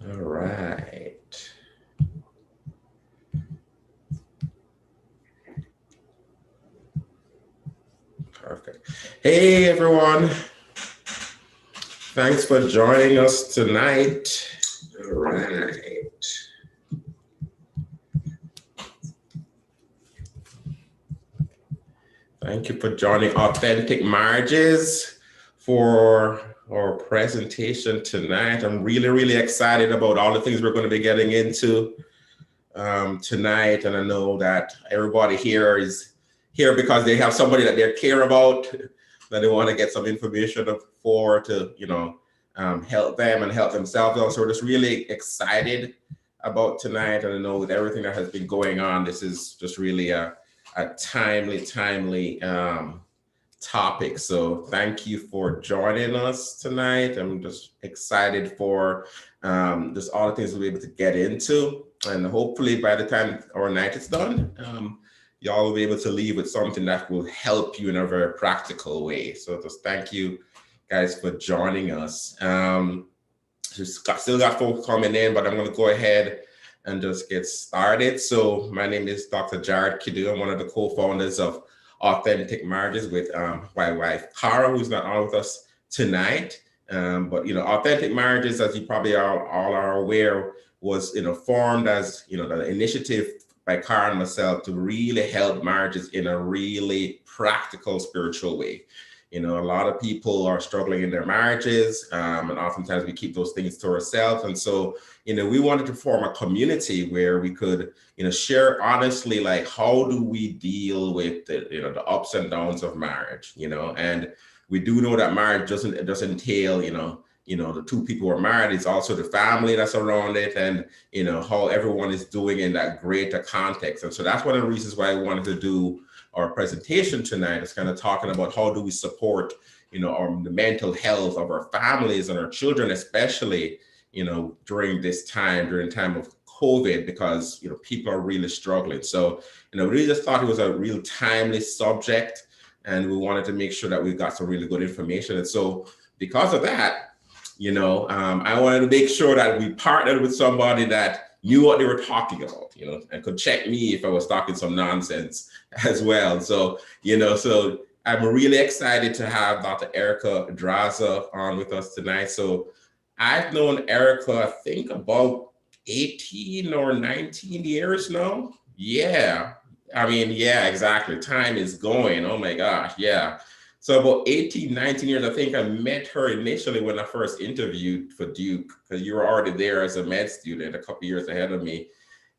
All right. Perfect. Hey, everyone. Thanks for joining us tonight. All right. Thank you for joining Authentic Marriages for our presentation tonight. I'm really excited about all the things we're going to be getting into tonight. And I know that everybody here is here because they have somebody that they care about, that they want to get some information for to, help them and help themselves. Also, we're just really excited about tonight. And I know with everything that has been going on, this is just really a timely topic. So thank you for joining us tonight. I'm just excited for just all the things we'll be able to get into. And hopefully by the time our night is done, y'all will be able to leave with something that will help you in a very practical way. So just thank you guys for joining us. Still got folks coming in, but I'm going to go ahead and just get started. So my name is Dr. Kiddoe. I'm one of the co-founders of Authentic Marriages with my wife, Cara, who's not on with us tonight. But, Authentic Marriages, as you probably all are aware, was, formed as, the initiative by Cara and myself to really help marriages in a really practical, spiritual way. A lot of people are struggling in their marriages, and oftentimes we keep those things to ourselves. And so, we wanted to form a community where we could, share honestly, like, how do we deal with the ups and downs of marriage, and we do know that marriage doesn't entail, the two people who are married. It's also the family that's around it, and, how everyone is doing in that greater context. And so that's one of the reasons why I wanted to do our presentation tonight, is kind of talking about how do we support, the mental health of our families and our children, especially, during time of COVID, because, people are really struggling. So, we just thought it was a real timely subject, and we wanted to make sure that we got some really good information. And so because of that, I wanted to make sure that we partnered with somebody that knew what they were talking about, and could check me if I was talking some nonsense as well. So, so I'm really excited to have Dr. Erikka Dzirasa on with us tonight. So I've known Erikka, I think about 18 or 19 years now. Yeah. I mean, yeah, exactly. Time is going. Oh my gosh. Yeah. So about 18, 19 years, I think I met her initially when I first interviewed for Duke, because you were already there as a med student a couple years ahead of me.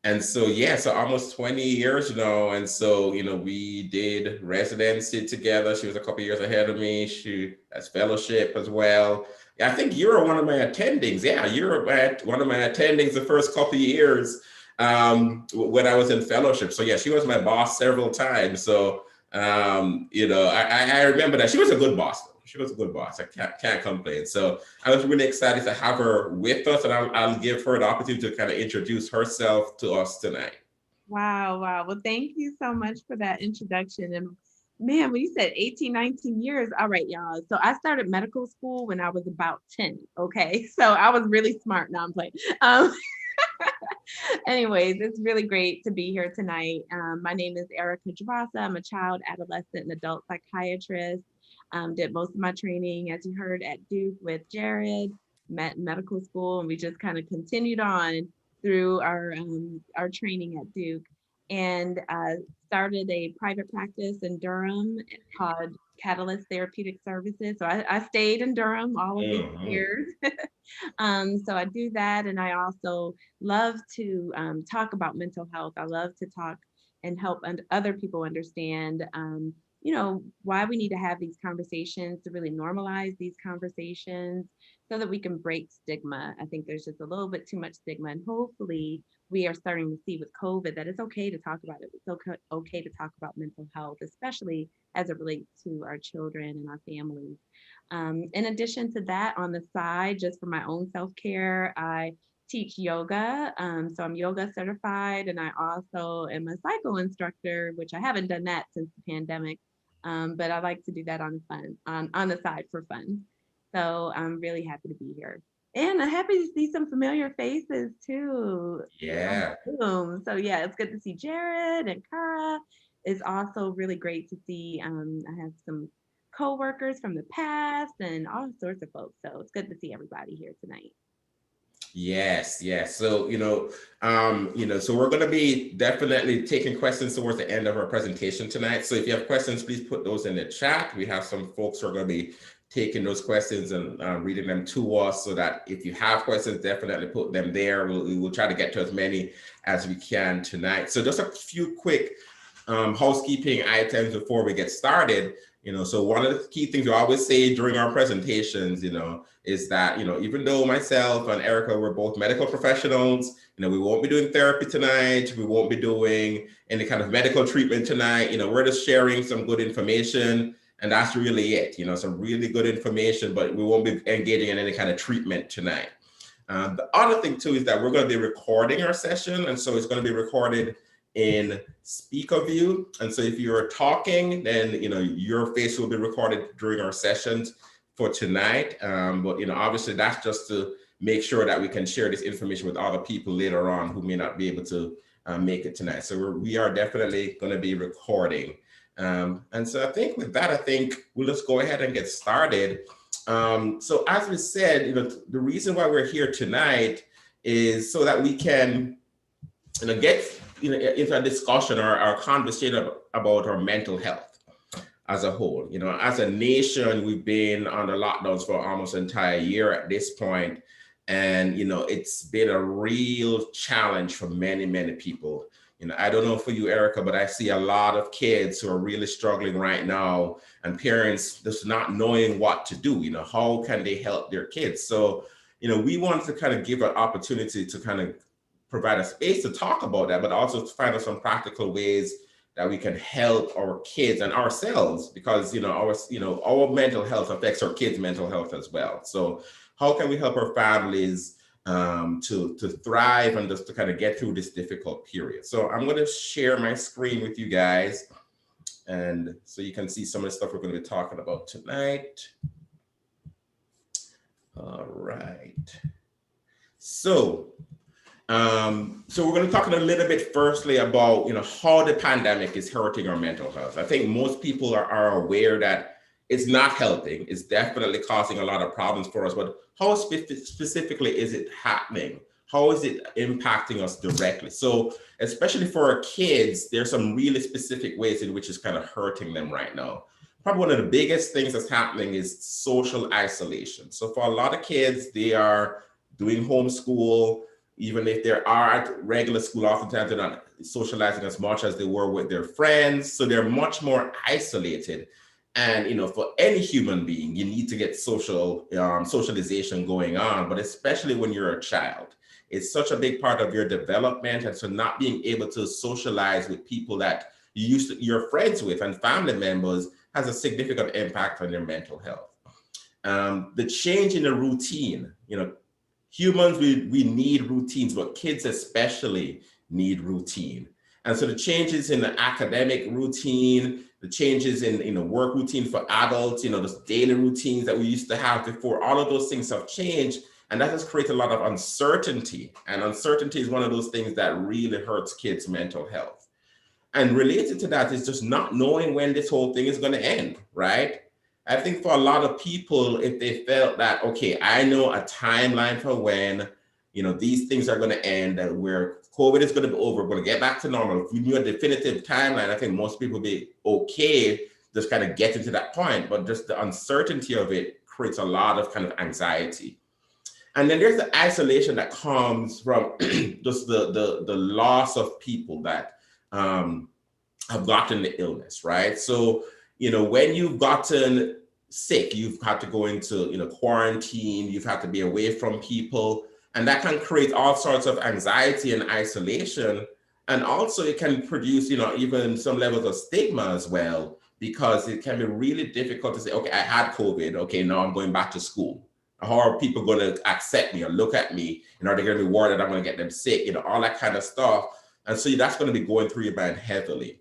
And so, yeah, so almost 20 years now. And so, we did residency together. She was a couple years ahead of me. She has fellowship as well. I think you were one of my attendings. Yeah, you were one of my attendings the first couple of years when I was in fellowship. So yeah, she was my boss several times. So, I remember that she was a good boss. She was a good boss. I can't complain. So I was really excited to have her with us, and I'll give her the opportunity to kind of introduce herself to us tonight. Wow, wow. Well, thank you so much for that introduction. And man, when you said 18, 19 years, all right, y'all. So I started medical school when I was about 10. Okay. So I was really smart. Now I'm playing. Um, Anyways, it's really great to be here tonight. My name is Erikka Dzirasa. I'm a child, adolescent, and adult psychiatrist. Did most of my training, as you heard, at Duke with Jared. Met in medical school, and we just kind of continued on through our training at Duke, and started a private practice in Durham called Catalyst Therapeutic Services. So I stayed in Durham all of these Mhm. years. So I do that, and I also love to talk about mental health. I love to talk and help other people understand, why we need to have these conversations, to really normalize these conversations so that we can break stigma. I think there's just a little bit too much stigma, and hopefully we are starting to see with COVID that it's okay to talk about it. It's okay to talk about mental health, especially as it relates to our children and our families. In addition to that, on the side, just for my own self care, I teach yoga. So I'm yoga certified, and I also am a cycle instructor, which I haven't done that since the pandemic. But I like to do that on the side for fun. So I'm really happy to be here. And I'm happy to see some familiar faces too on Yeah. Zoom. So yeah, it's good to see Jared and Kara. It's also really great to see. I have some coworkers from the past and all sorts of folks. So it's good to see everybody here tonight. Yes, yes. So, so we're going to be definitely taking questions towards the end of our presentation tonight. So if you have questions, please put those in the chat. We have some folks who are going to be taking those questions and reading them to us, so that if you have questions, definitely put them there. We'll try to get to as many as we can tonight. So just a few quick housekeeping items before we get started. So one of the key things we always say during our presentations, is that, even though myself and Erikka, we're both medical professionals, we won't be doing therapy tonight. We won't be doing any kind of medical treatment tonight. We're just sharing some good information, and that's really it. Some really good information, but we won't be engaging in any kind of treatment tonight. The other thing too is that we're going to be recording our session, and so it's going to be recorded in speaker view. And so if you're talking, then your face will be recorded during our sessions for tonight. But obviously that's just to make sure that we can share this information with other people later on who may not be able to make it tonight. So we are definitely going to be recording. And so I think with that, we'll just go ahead and get started. So as we said, the reason why we're here tonight is so that we can get into a discussion or a conversation about our mental health as a whole. As a nation, we've been under lockdowns for almost an entire year at this point. And, it's been a real challenge for many, many people. I don't know for you, Erikka, but I see a lot of kids who are really struggling right now, and parents just not knowing what to do. How can they help their kids? So, we want to kind of give an opportunity to kind of provide a space to talk about that, but also to find out some practical ways that we can help our kids and ourselves, because our mental health affects our kids' mental health as well. So how can we help our families to thrive and just to kind of get through this difficult period? So I'm going to share my screen with you guys, and so you can see some of the stuff we're going to be talking about tonight. All right. So we're going to talk a little bit firstly about, how the pandemic is hurting our mental health. I think most people are aware that it's not helping. It's definitely causing a lot of problems for us, but how specifically is it happening? How is it impacting us directly? So especially for our kids, there's some really specific ways in which it's kind of hurting them right now. Probably one of the biggest things that's happening is social isolation. So for a lot of kids, they are doing homeschool. Even if they are at regular school, oftentimes they're not socializing as much as they were with their friends. So they're much more isolated. And, for any human being, you need to get socialization going on, but especially when you're a child. It's such a big part of your development. And so not being able to socialize with people that you're friends with and family members has a significant impact on your mental health. The change in the routine, humans, we need routines, but kids especially need routine. And so the changes in the academic routine, the changes in work routine for adults, those daily routines that we used to have before, all of those things have changed. And that has created a lot of uncertainty. And uncertainty is one of those things that really hurts kids' mental health. And related to that is just not knowing when this whole thing is going to end, right? I think for a lot of people, if they felt that, okay, I know a timeline for when, these things are going to end, and where COVID is going to be over, we're going to get back to normal. If we knew a definitive timeline, I think most people would be okay just kind of getting to that point. But just the uncertainty of it creates a lot of kind of anxiety. And then there's the isolation that comes from just the loss of people that have gotten the illness, right? So, when you've gotten sick, you've had to go into, quarantine, you've had to be away from people, and that can create all sorts of anxiety and isolation. And also it can produce, even some levels of stigma as well, because it can be really difficult to say, okay, I had COVID. Okay, now I'm going back to school. How are people going to accept me or look at me? Are they going to be worried that I'm going to get them sick? All that kind of stuff. And so that's going to be going through your mind heavily.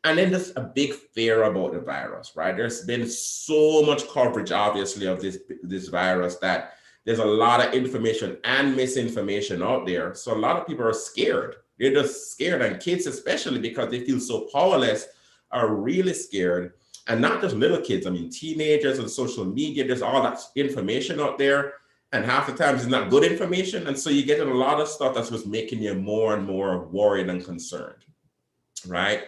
And then there's a big fear about the virus, right? There's been so much coverage, obviously, of this virus that there's a lot of information and misinformation out there. So a lot of people are scared. They're just scared, and kids especially, because they feel so powerless, are really scared. And not just little kids, I mean, teenagers on social media, there's all that information out there. And half the times it's not good information. And so you get a lot of stuff that's just making you more and more worried and concerned, right?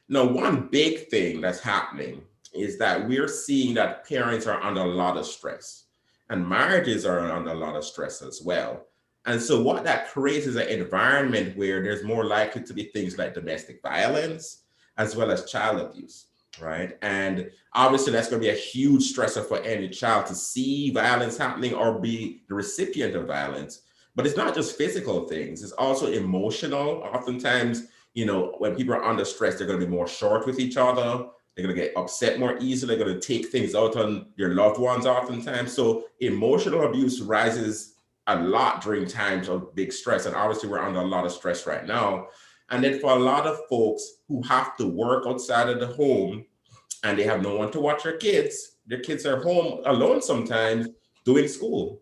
Now, one big thing that's happening is that we're seeing that parents are under a lot of stress, and marriages are under a lot of stress as well. And so what that creates is an environment where there's more likely to be things like domestic violence as well as child abuse, right? And obviously that's going to be a huge stressor for any child to see violence happening or be the recipient of violence. But it's not just physical things, it's also emotional. Oftentimes, when people are under stress, they're going to be more short with each other. They're going to get upset more easily. They're going to take things out on their loved ones oftentimes. So emotional abuse rises a lot during times of big stress. And obviously we're under a lot of stress right now. And then for a lot of folks who have to work outside of the home and they have no one to watch their kids are home alone sometimes doing school,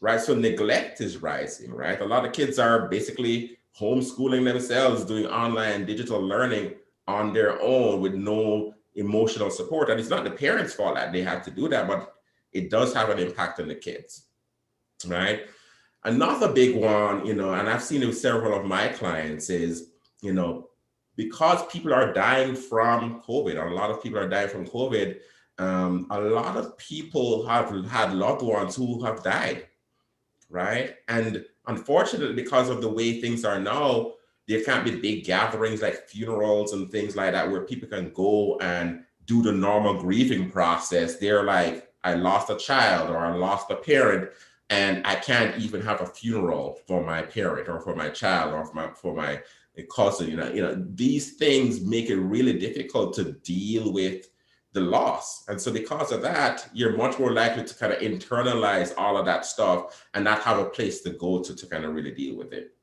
right? So neglect is rising, right? A lot of kids are basically homeschooling themselves, doing online digital learning on their own with no emotional support. And it's not the parents' fault that they have to do that, but it does have an impact on the kids, right? Another big one, and I've seen it with several of my clients is, because people are dying from COVID, a lot of people are dying from COVID, a lot of people have had loved ones who have died, right? And unfortunately, because of the way things are now, there can't be big gatherings like funerals and things like that where people can go and do the normal grieving process. They're like, I lost a child or I lost a parent, and I can't even have a funeral for my parent or for my child or for my cousin. These things make it really difficult to deal with the loss. And so because of that, you're much more likely to kind of internalize all of that stuff and not have a place to go to kind of really deal with it.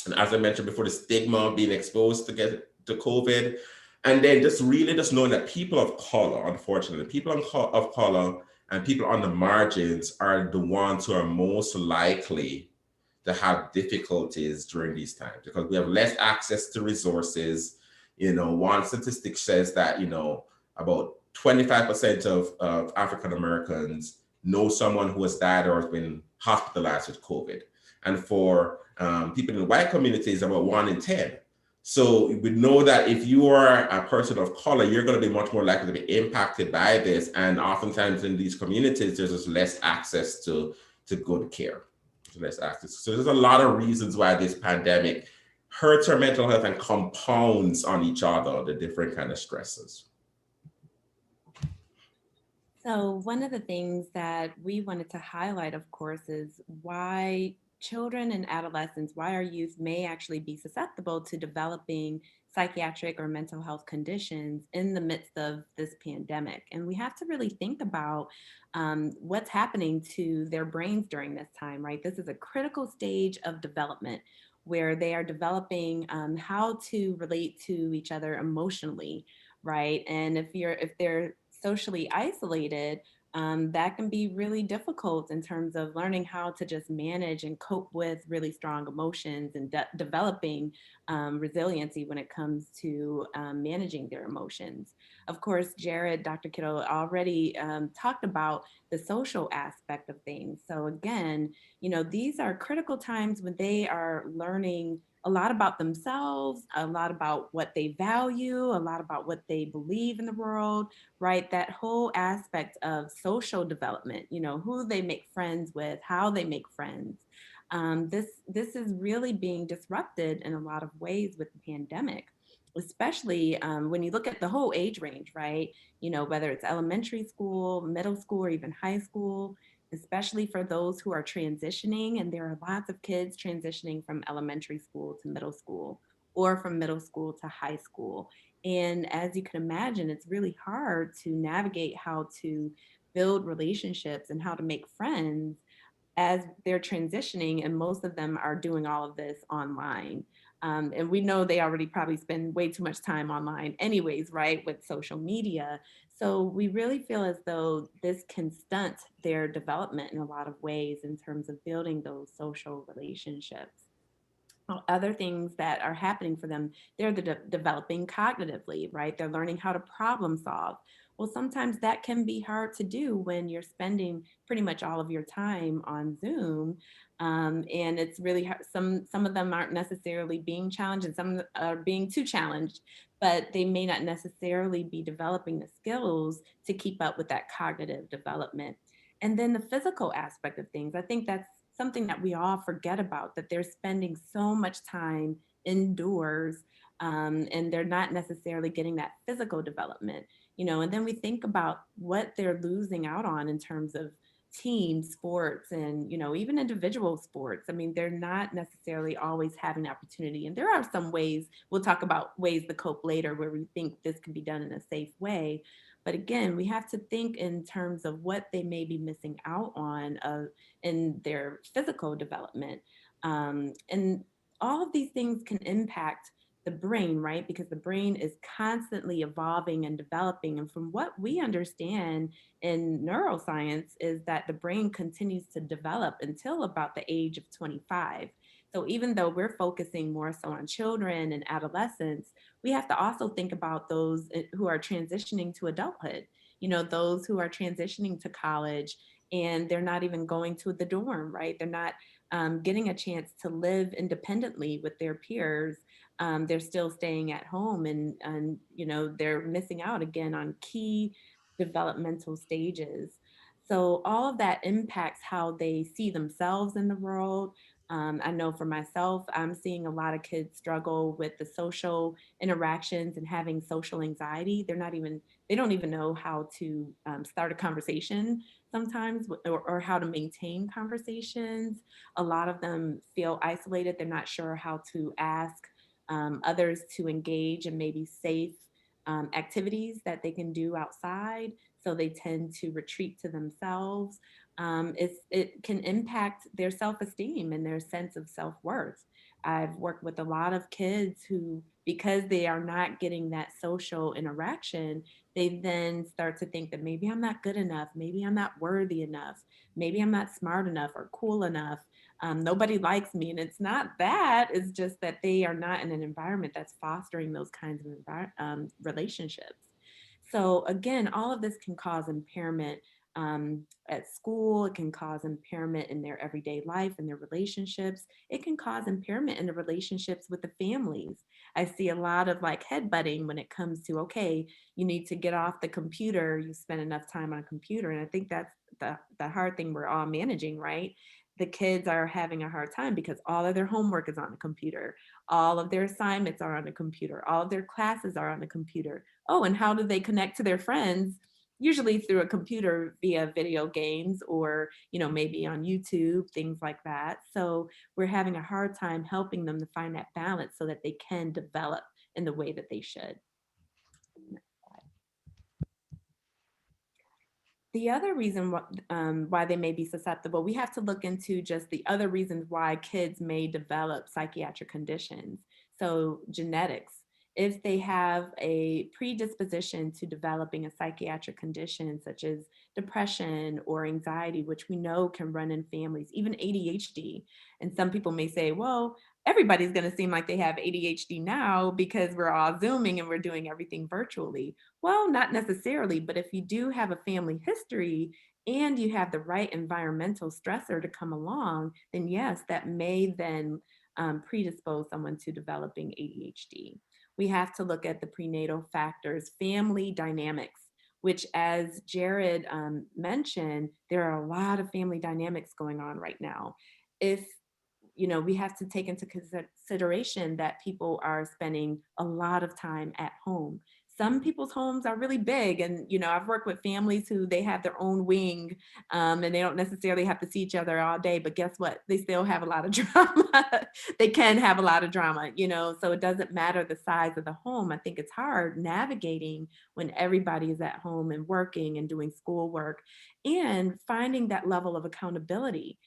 And as I mentioned before, the stigma of being exposed to get to COVID, and then just really just knowing that people of color, unfortunately, people of color and people on the margins are the ones who are most likely to have difficulties during these times because we have less access to resources. One statistic says that, about 25% of African Americans know someone who has died or has been hospitalized with COVID. And for people in the white communities, about 1 in 10. So we know that if you are a person of color, you're going to be much more likely to be impacted by this. And oftentimes in these communities, there's just less access to good care. Less access. So there's a lot of reasons why this pandemic hurts our mental health and compounds on each other, the different kind of stresses. So one of the things that we wanted to highlight, of course, is why children and adolescents, why our youth may actually be susceptible to developing psychiatric or mental health conditions in the midst of this pandemic. And we have to really think about what's happening to their brains during this time, right? This is a critical stage of development where they are developing how to relate to each other emotionally, right? And if they're socially isolated, that can be really difficult in terms of learning how to just manage and cope with really strong emotions and developing resiliency when it comes to managing their emotions. Of course, Dr. Kiddoe already talked about the social aspect of things. So again, these are critical times when they are learning a lot about themselves, a lot about what they value, a lot about what they believe in the world, right? That whole aspect of social development, who they make friends with, how they make friends. This is really being disrupted in a lot of ways with the pandemic, especially when you look at the whole age range, right? Whether it's elementary school, middle school, or even high school, especially for those who are transitioning. And there are lots of kids transitioning from elementary school to middle school or from middle school to high school. And as you can imagine, it's really hard to navigate how to build relationships and how to make friends as they're transitioning, and most of them are doing all of this online. And we know they already probably spend way too much time online anyways, right, with social media. So we really feel as though this can stunt their development in a lot of ways in terms of building those social relationships. Other things that are happening for them, they're developing cognitively, right? They're learning how to problem solve. Well, sometimes that can be hard to do when you're spending pretty much all of your time on Zoom. And it's really hard. Some of them aren't necessarily being challenged, and some are being too challenged, but they may not necessarily be developing the skills to keep up with that cognitive development. And then the physical aspect of things, I think that's something that we all forget about, that they're spending so much time indoors, and they're not necessarily getting that physical development, and then we think about what they're losing out on in terms of team sports and, even individual sports. I mean, they're not necessarily always having the opportunity. And there are some ways, we'll talk about ways to cope later where we think this can be done in a safe way. But again, we have to think in terms of what they may be missing out on in their physical development. And all of these things can impact the brain, right? Because the brain is constantly evolving and developing. And from what we understand in neuroscience, is that the brain continues to develop until about the age of 25. So even though we're focusing more so on children and adolescents, we have to also think about those who are transitioning to adulthood, those who are transitioning to college, and they're not even going to the dorm, right? They're not getting a chance to live independently with their peers. They're still staying at home, and they're missing out again on key developmental stages. So all of that impacts how they see themselves in the world. I know for myself, I'm seeing a lot of kids struggle with the social interactions and having social anxiety. They don't even know how to start a conversation sometimes, or how to maintain conversations. A lot of them feel isolated. They're not sure how to ask others to engage in maybe safe activities that they can do outside. So they tend to retreat to themselves. It can impact their self-esteem and their sense of self-worth. I've worked with a lot of kids who, because they are not getting that social interaction, they then start to think that maybe I'm not good enough, maybe I'm not worthy enough, maybe I'm not smart enough or cool enough. Nobody likes me. And it's not that, it's just that they are not in an environment that's fostering those kinds of relationships. So again, all of this can cause impairment at school. It can cause impairment in their everyday life and their relationships. It can cause impairment in the relationships with the families. I see a lot of like headbutting when it comes to, okay, you need to get off the computer. You spend enough time on a computer. And I think that's the hard thing we're all managing, right? The kids are having a hard time because all of their homework is on a computer. All of their assignments are on a computer. All of their classes are on a computer. Oh, and how do they connect to their friends? Usually through a computer via video games, or maybe on YouTube, things like that. So we're having a hard time helping them to find that balance so that they can develop in the way that they should. The other reason why they may be susceptible, we have to look into just the other reasons why kids may develop psychiatric conditions. So genetics, if they have a predisposition to developing a psychiatric condition such as depression or anxiety, which we know can run in families, even ADHD. And some people may say, well, everybody's going to seem like they have ADHD now because we're all Zooming and we're doing everything virtually. Well, not necessarily, but if you do have a family history and you have the right environmental stressor to come along, then yes, that may then predispose someone to developing ADHD. We have to look at the prenatal factors, family dynamics, which, as Jared mentioned, there are a lot of family dynamics going on right now. If we have to take into consideration that people are spending a lot of time at home. Some people's homes are really big, and I've worked with families who they have their own wing, and they don't necessarily have to see each other all day, but guess what, they still have a lot of drama. They can have a lot of drama, so it doesn't matter the size of the home. I think it's hard navigating when everybody is at home and working and doing schoolwork, and finding that level of accountability.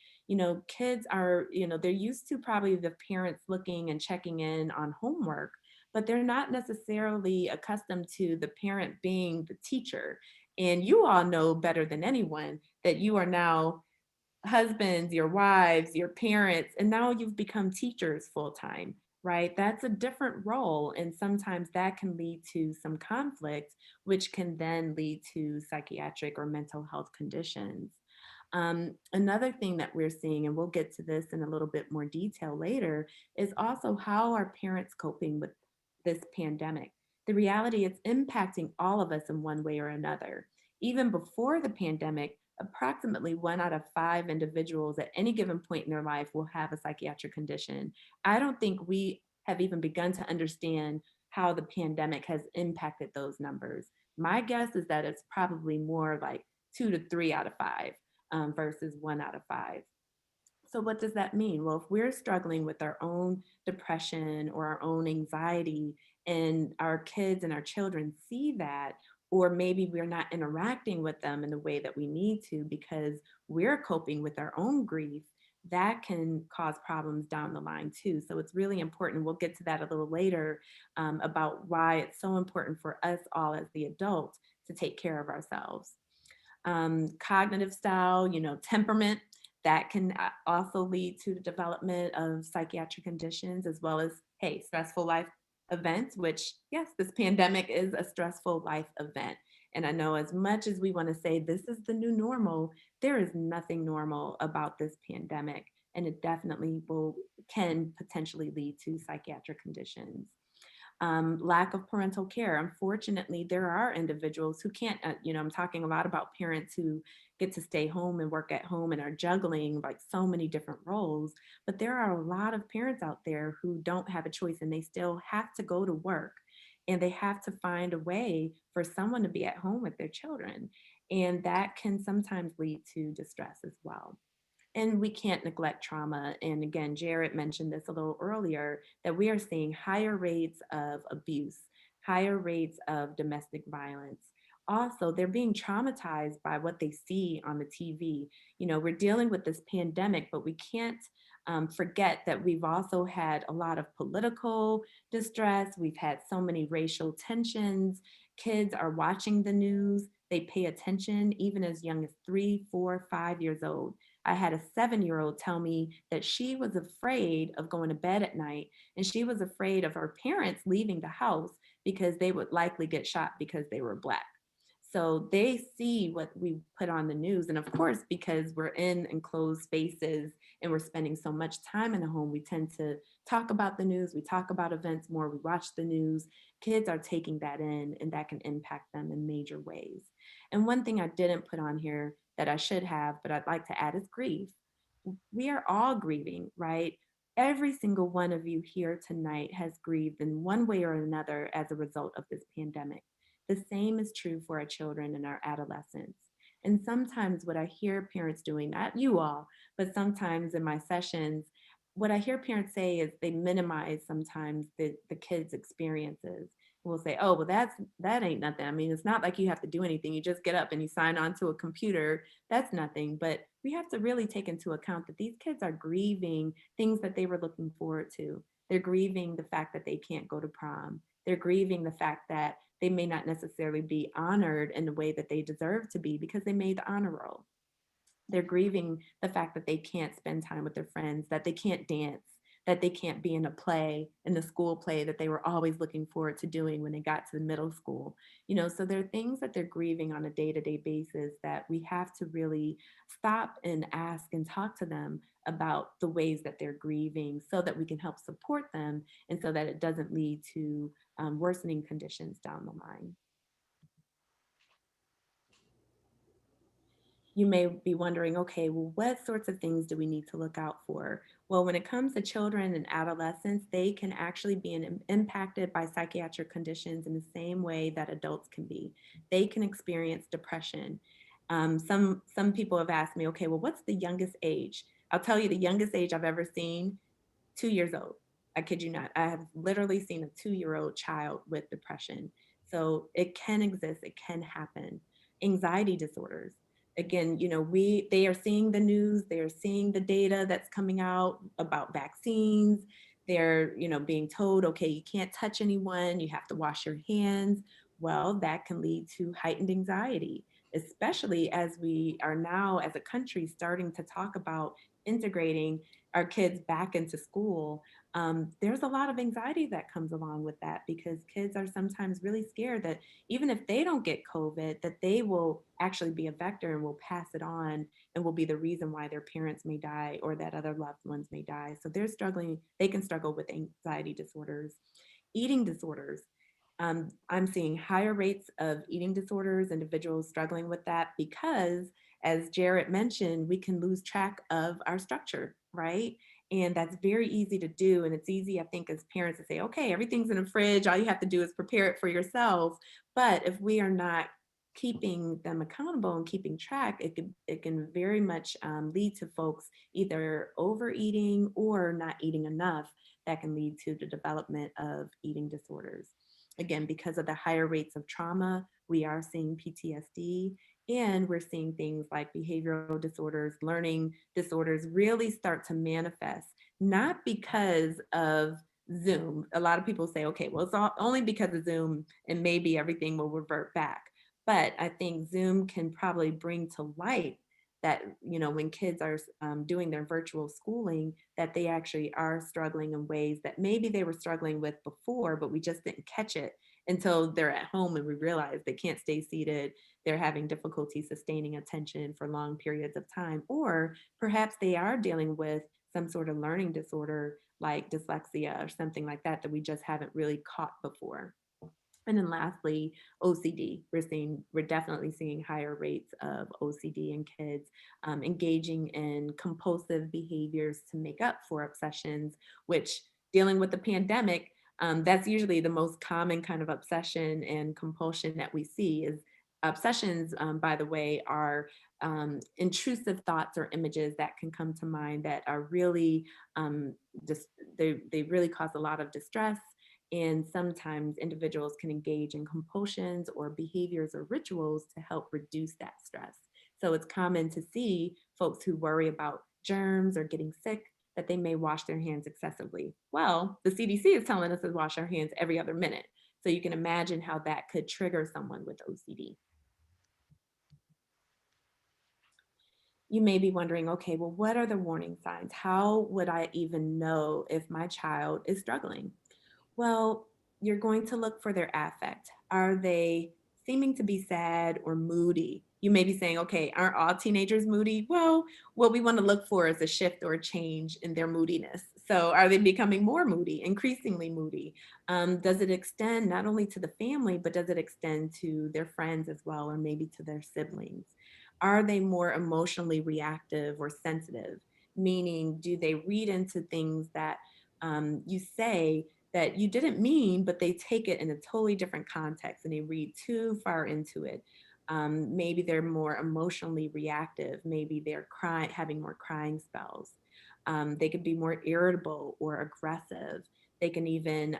Kids are, they're used to probably the parents looking and checking in on homework, but they're not necessarily accustomed to the parent being the teacher. And you all know better than anyone that you are now husbands, your wives, your parents, and now you've become teachers full time, right? That's a different role. And sometimes that can lead to some conflict, which can then lead to psychiatric or mental health conditions. Another thing that we're seeing, and we'll get to this in a little bit more detail later, is also how are parents coping with this pandemic? The reality is impacting all of us in one way or another. Even before the pandemic, approximately 1 out of 5 individuals at any given point in their life will have a psychiatric condition. I don't think we have even begun to understand how the pandemic has impacted those numbers. My guess is that it's probably more like 2 to 3 out of 5 versus 1 out of 5. So, what does that mean? Well, if we're struggling with our own depression or our own anxiety, and our kids and our children see that, or maybe we're not interacting with them in the way that we need to because we're coping with our own grief, that can cause problems down the line too. So, it's really important. We'll get to that a little later about why it's so important for us all as the adults to take care of ourselves. Cognitive style, temperament, that can also lead to the development of psychiatric conditions, as well as, hey, stressful life events, which, yes, this pandemic is a stressful life event. And I know as much as we want to say this is the new normal, there is nothing normal about this pandemic. And it definitely can potentially lead to psychiatric conditions. Lack of parental care. Unfortunately, there are individuals who can't, I'm talking a lot about parents who get to stay home and work at home and are juggling like so many different roles. But there are a lot of parents out there who don't have a choice and they still have to go to work and they have to find a way for someone to be at home with their children. And that can sometimes lead to distress as well. And we can't neglect trauma. And again, Jared mentioned this a little earlier that we are seeing higher rates of abuse, higher rates of domestic violence. Also, they're being traumatized by what they see on the TV. We're dealing with this pandemic, but we can't forget that we've also had a lot of political distress. We've had so many racial tensions. Kids are watching the news. They pay attention even as young as 3, 4, 5 years old. I had a 7-year-old tell me that she was afraid of going to bed at night and she was afraid of her parents leaving the house because they would likely get shot because they were Black. So they see what we put on the news. And of course, because we're in enclosed spaces and we're spending so much time in the home, we tend to talk about the news, we talk about events more, we watch the news. Kids are taking that in, and that can impact them in major ways. And one thing I didn't put on here that I should have, but I'd like to add is grief. We are all grieving, right? Every single one of you here tonight has grieved in one way or another as a result of this pandemic. The same is true for our children and our adolescents. And sometimes what I hear parents doing, not you all, but sometimes in my sessions, what I hear parents say is they minimize sometimes the kids' experiences. We'll say, oh, well, that ain't nothing. I mean, it's not like you have to do anything. You just get up and you sign on to a computer. That's nothing. But we have to really take into account that these kids are grieving things that they were looking forward to. They're grieving the fact that they can't go to prom. They're grieving the fact that they may not necessarily be honored in the way that they deserve to be because they made the honor roll. They're grieving the fact that they can't spend time with their friends, that they can't dance, that they can't be in a play, in the school play that they were always looking forward to doing when they got to the middle school. So there are things that they're grieving on a day-to-day basis that we have to really stop and ask and talk to them about the ways that they're grieving so that we can help support them and so that it doesn't lead to worsening conditions down the line. You may be wondering, okay, well, what sorts of things do we need to look out for? Well, when it comes to children and adolescents, they can actually be impacted by psychiatric conditions in the same way that adults can be. They can experience depression. Some people have asked me, okay, well, what's the youngest age? I'll tell you the youngest age I've ever seen, 2 years old. I kid you not. I have literally seen a 2-year-old child with depression. So it can exist, it can happen. Anxiety disorders. Again, they are seeing the news, they are seeing the data that's coming out about vaccines. they're, being told, okay, you can't touch anyone, you have to wash your hands. Well, that can lead to heightened anxiety, especially as we are now as a country starting to talk about integrating our kids back into school. There's a lot of anxiety that comes along with that because kids are sometimes really scared that even if they don't get COVID, that they will actually be a vector and will pass it on and will be the reason why their parents may die or that other loved ones may die. So they're struggling, they can struggle with anxiety disorders, eating disorders. I'm seeing higher rates of eating disorders, individuals struggling with that because, as Jared mentioned, we can lose track of our structure, right? And that's very easy to do. And it's easy, I think, as parents to say, okay, everything's in the fridge. All you have to do is prepare it for yourself. But if we are not keeping them accountable and keeping track, it can very much lead to folks either overeating or not eating enough. That can lead to the development of eating disorders. Again, because of the higher rates of trauma, we are seeing PTSD, and we're seeing things like behavioral disorders, learning disorders really start to manifest, not because of Zoom. A lot of people say, okay, well, only because of Zoom and maybe everything will revert back. But I think Zoom can probably bring to light that, when kids are doing their virtual schooling, that they actually are struggling in ways that maybe they were struggling with before, but we just didn't catch it until they're at home and we realize they can't stay seated. They're having difficulty sustaining attention for long periods of time, or perhaps they are dealing with some sort of learning disorder like dyslexia or something like that we just haven't really caught before. And then lastly, OCD. We're definitely seeing higher rates of OCD in kids, engaging in compulsive behaviors to make up for obsessions, which, dealing with the pandemic, that's usually the most common kind of obsession and compulsion that we see is obsessions, by the way, are intrusive thoughts or images that can come to mind that are really, just, they really cause a lot of distress, and sometimes individuals can engage in compulsions or behaviors or rituals to help reduce that stress. So it's common to see folks who worry about germs or getting sick that they may wash their hands excessively. Well, the CDC is telling us to wash our hands every other minute. So you can imagine how that could trigger someone with OCD. You may be wondering, okay, well, what are the warning signs? How would I even know if my child is struggling? Well, you're going to look for their affect. Are they seeming to be sad or moody? You may be saying, okay, aren't all teenagers moody? Well, what we want to look for is a shift or a change in their moodiness. So, are they becoming more moody, increasingly moody? Does it extend not only to the family, but does it extend to their friends as well, or maybe to their siblings? Are they more emotionally reactive or sensitive? Meaning, do they read into things that you say that you didn't mean, but they take it in a totally different context and they read too far into it? Maybe they're more emotionally reactive. Maybe they're crying, having more crying spells. They could be more irritable or aggressive. They can even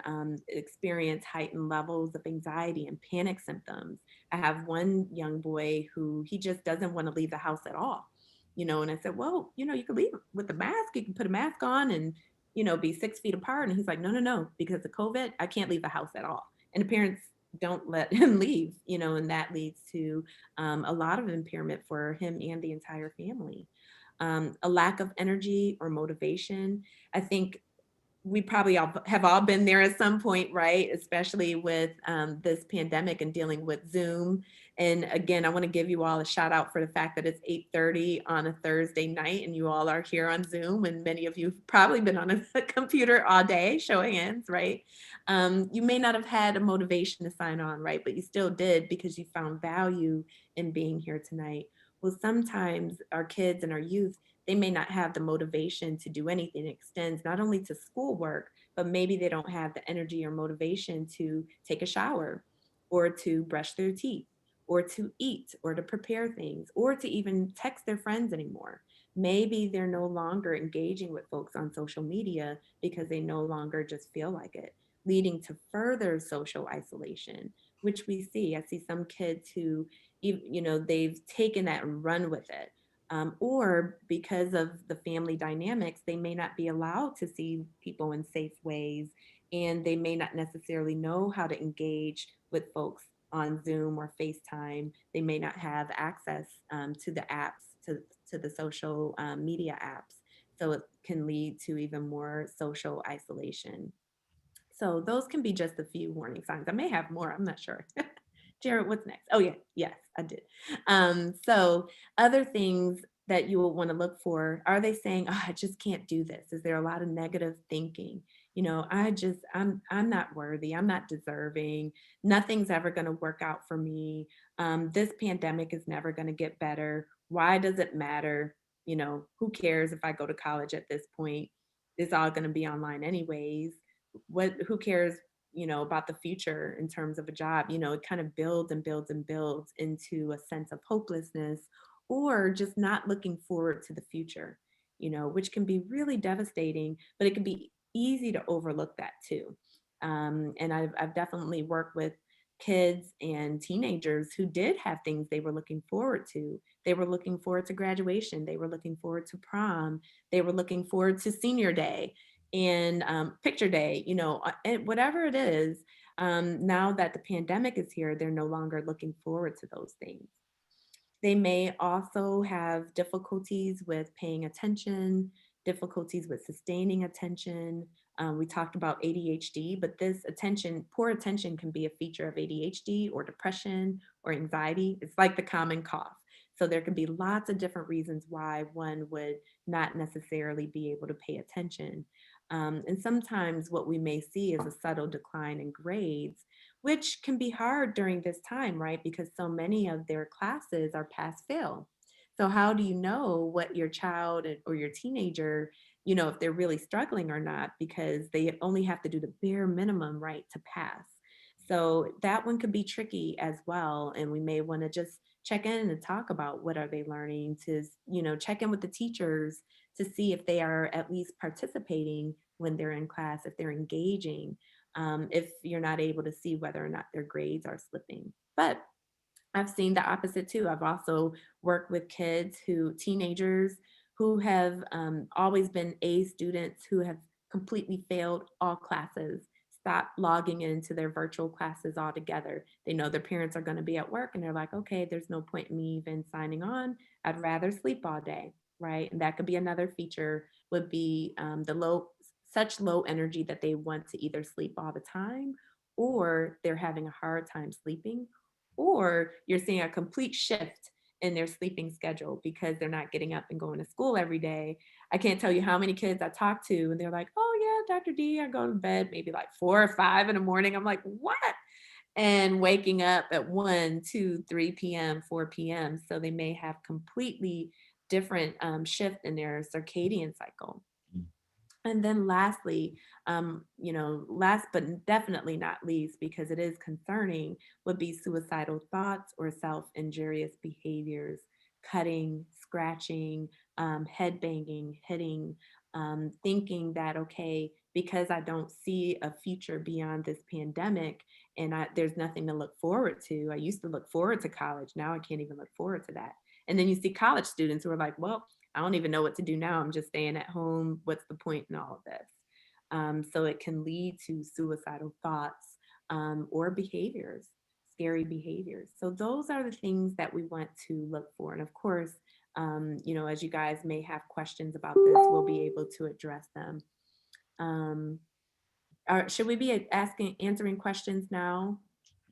experience heightened levels of anxiety and panic symptoms. I have one young boy who he just doesn't want to leave the house at all. And I said, well, you can leave with a mask. You can put a mask on and, be 6 feet apart. And he's like, no, no, no, because of COVID, I can't leave the house at all. And the parents don't let him leave, and that leads to a lot of impairment for him and the entire family. A lack of energy or motivation. I think we probably all been there at some point, right? Especially with this pandemic and dealing with Zoom. And again, I want to give you all a shout out for the fact that it's 8:30 on a Thursday night and you all are here on Zoom. And many of you have probably been on a computer all day, show of hands, right? You may not have had a motivation to sign on, right? But you still did because you found value in being here tonight. Well, sometimes our kids and our youth, they may not have the motivation to do anything. It extends not only to schoolwork, but maybe they don't have the energy or motivation to take a shower or to brush their teeth or to eat or to prepare things or to even text their friends anymore. Maybe they're no longer engaging with folks on social media because they no longer just feel like it, leading to further social isolation, which we see. I see some kids who, they've taken that and run with it. Or because of the family dynamics, they may not be allowed to see people in safe ways, and they may not necessarily know how to engage with folks on Zoom or FaceTime. They may not have access to the apps, to the social media apps. So it can lead to even more social isolation. So those can be just a few warning signs. I may have more, I'm not sure. Jared, what's next? Oh yeah, yes, I did. So other things that you will want to look for, are they saying, oh, I just can't do this? Is there a lot of negative thinking? You know, I'm not worthy, I'm not deserving, nothing's ever going to work out for me. This pandemic is never going to get better. Why does it matter? You know, who cares if I go to college at this point? It's all going to be online anyways. Who cares, you know, about the future in terms of a job? You know, it kind of builds and builds and builds into a sense of hopelessness, or just not looking forward to the future, you know, which can be really devastating, but it can be easy to overlook that too. And I've definitely worked with kids and teenagers who did have things they were looking forward to. They were looking forward to graduation. They were looking forward to prom. They were looking forward to senior day and picture day, you know, and whatever it is. Now that the pandemic is here, they're no longer looking forward to those things. They may also have difficulties with paying attention, difficulties with sustaining attention. We talked about ADHD, but this poor attention can be a feature of ADHD or depression or anxiety. It's like the common cough. So there can be lots of different reasons why one would not necessarily be able to pay attention. And sometimes what we may see is a subtle decline in grades, which can be hard during this time, right? Because so many of their classes are pass fail. So how do you know what your child or your teenager, you know, if they're really struggling or not, because they only have to do the bare minimum, right, to pass. So that one could be tricky as well. And we may want to just check in and talk about what are they learning, to, you know, check in with the teachers to see if they are at least participating when they're in class, if they're engaging, if you're not able to see whether or not their grades are slipping. But I've seen the opposite too. I've also worked with teenagers who have always been A students who have completely failed all classes, stopped logging into their virtual classes altogether. They know their parents are going to be at work and they're like, okay, there's no point in me even signing on. I'd rather sleep all day, right? And that could be another feature, would be such low energy that they want to either sleep all the time, or they're having a hard time sleeping, or you're seeing a complete shift in their sleeping schedule because they're not getting up and going to school every day. I can't tell you how many kids I talk to and they're like, oh yeah, Dr. D, I go to bed maybe like 4 or 5 in the morning. I'm like, what? And waking up at 1, 2, 3 p.m., 4 p.m. So they may have completely different shift in their circadian cycle. And then lastly, you know, last but definitely not least, because it is concerning, would be suicidal thoughts or self-injurious behaviors, cutting, scratching, head banging, hitting, thinking that, okay, because I don't see a future beyond this pandemic and there's nothing to look forward to. I used to look forward to college. Now I can't even look forward to that. And then you see college students who are like, well, I don't even know what to do now. I'm just staying at home. What's the point in all of this? So it can lead to suicidal thoughts or behaviors, scary behaviors. So those are the things that we want to look for. And of course, you know, as you guys may have questions about this, we'll be able to address them. Should we be answering questions now?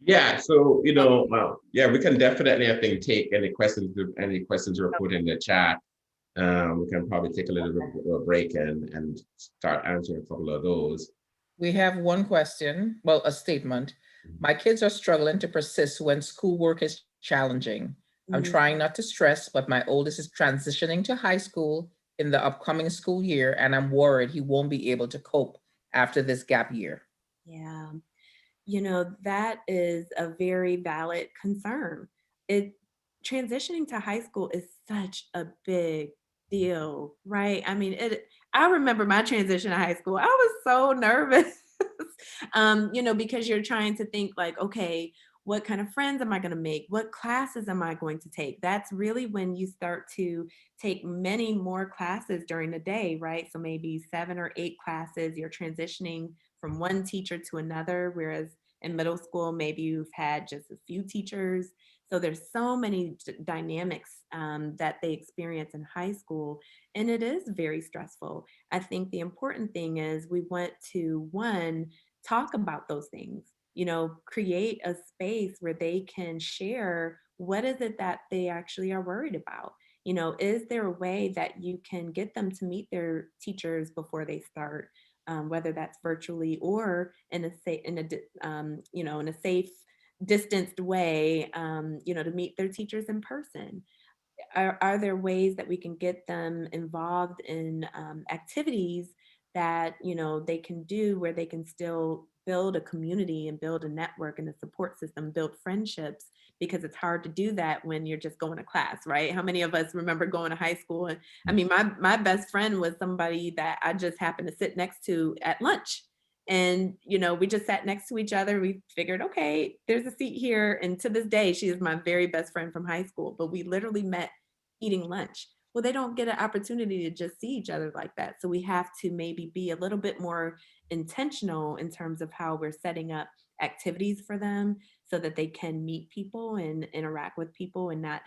Yeah, so yeah, we can definitely, I think, take any questions you put in the chat. We can probably take a little bit of a break and start answering a couple of those. We have one question, well, a statement. My kids are struggling to persist when schoolwork is challenging. I'm trying not to stress, but my oldest is transitioning to high school in the upcoming school year, and I'm worried he won't be able to cope after this gap year. Yeah. You know, that is a very valid concern. Transitioning to high school is such a big deal, right? I mean, I remember my transition to high school. I was so nervous. You know, because you're trying to think like, okay, what kind of friends am I going to make? What classes am I going to take? That's really when you start to take many more classes during the day, right? So maybe 7 or 8 classes, you're transitioning from one teacher to another, whereas in middle school, maybe you've had just a few teachers. So there's so many dynamics that they experience in high school, and it is very stressful. I think the important thing is we want to, one, talk about those things, create a space where they can share what is it that they actually are worried about. Is there a way that you can get them to meet their teachers before they start, whether that's virtually or in a in a safe, distanced way, to meet their teachers in person? Are there ways that we can get them involved in activities that they can do where they can still build a community and build a network and a support system, build friendships, because it's hard to do that when you're just going to class, right? How many of us remember going to high school? And I mean, my best friend was somebody that I just happened to sit next to at lunch. And, we just sat next to each other. We figured, okay, there's a seat here. And to this day, she is my very best friend from high school, but we literally met eating lunch. Well, they don't get an opportunity to just see each other like that. So we have to maybe be a little bit more intentional in terms of how we're setting up activities for them so that they can meet people and interact with people and not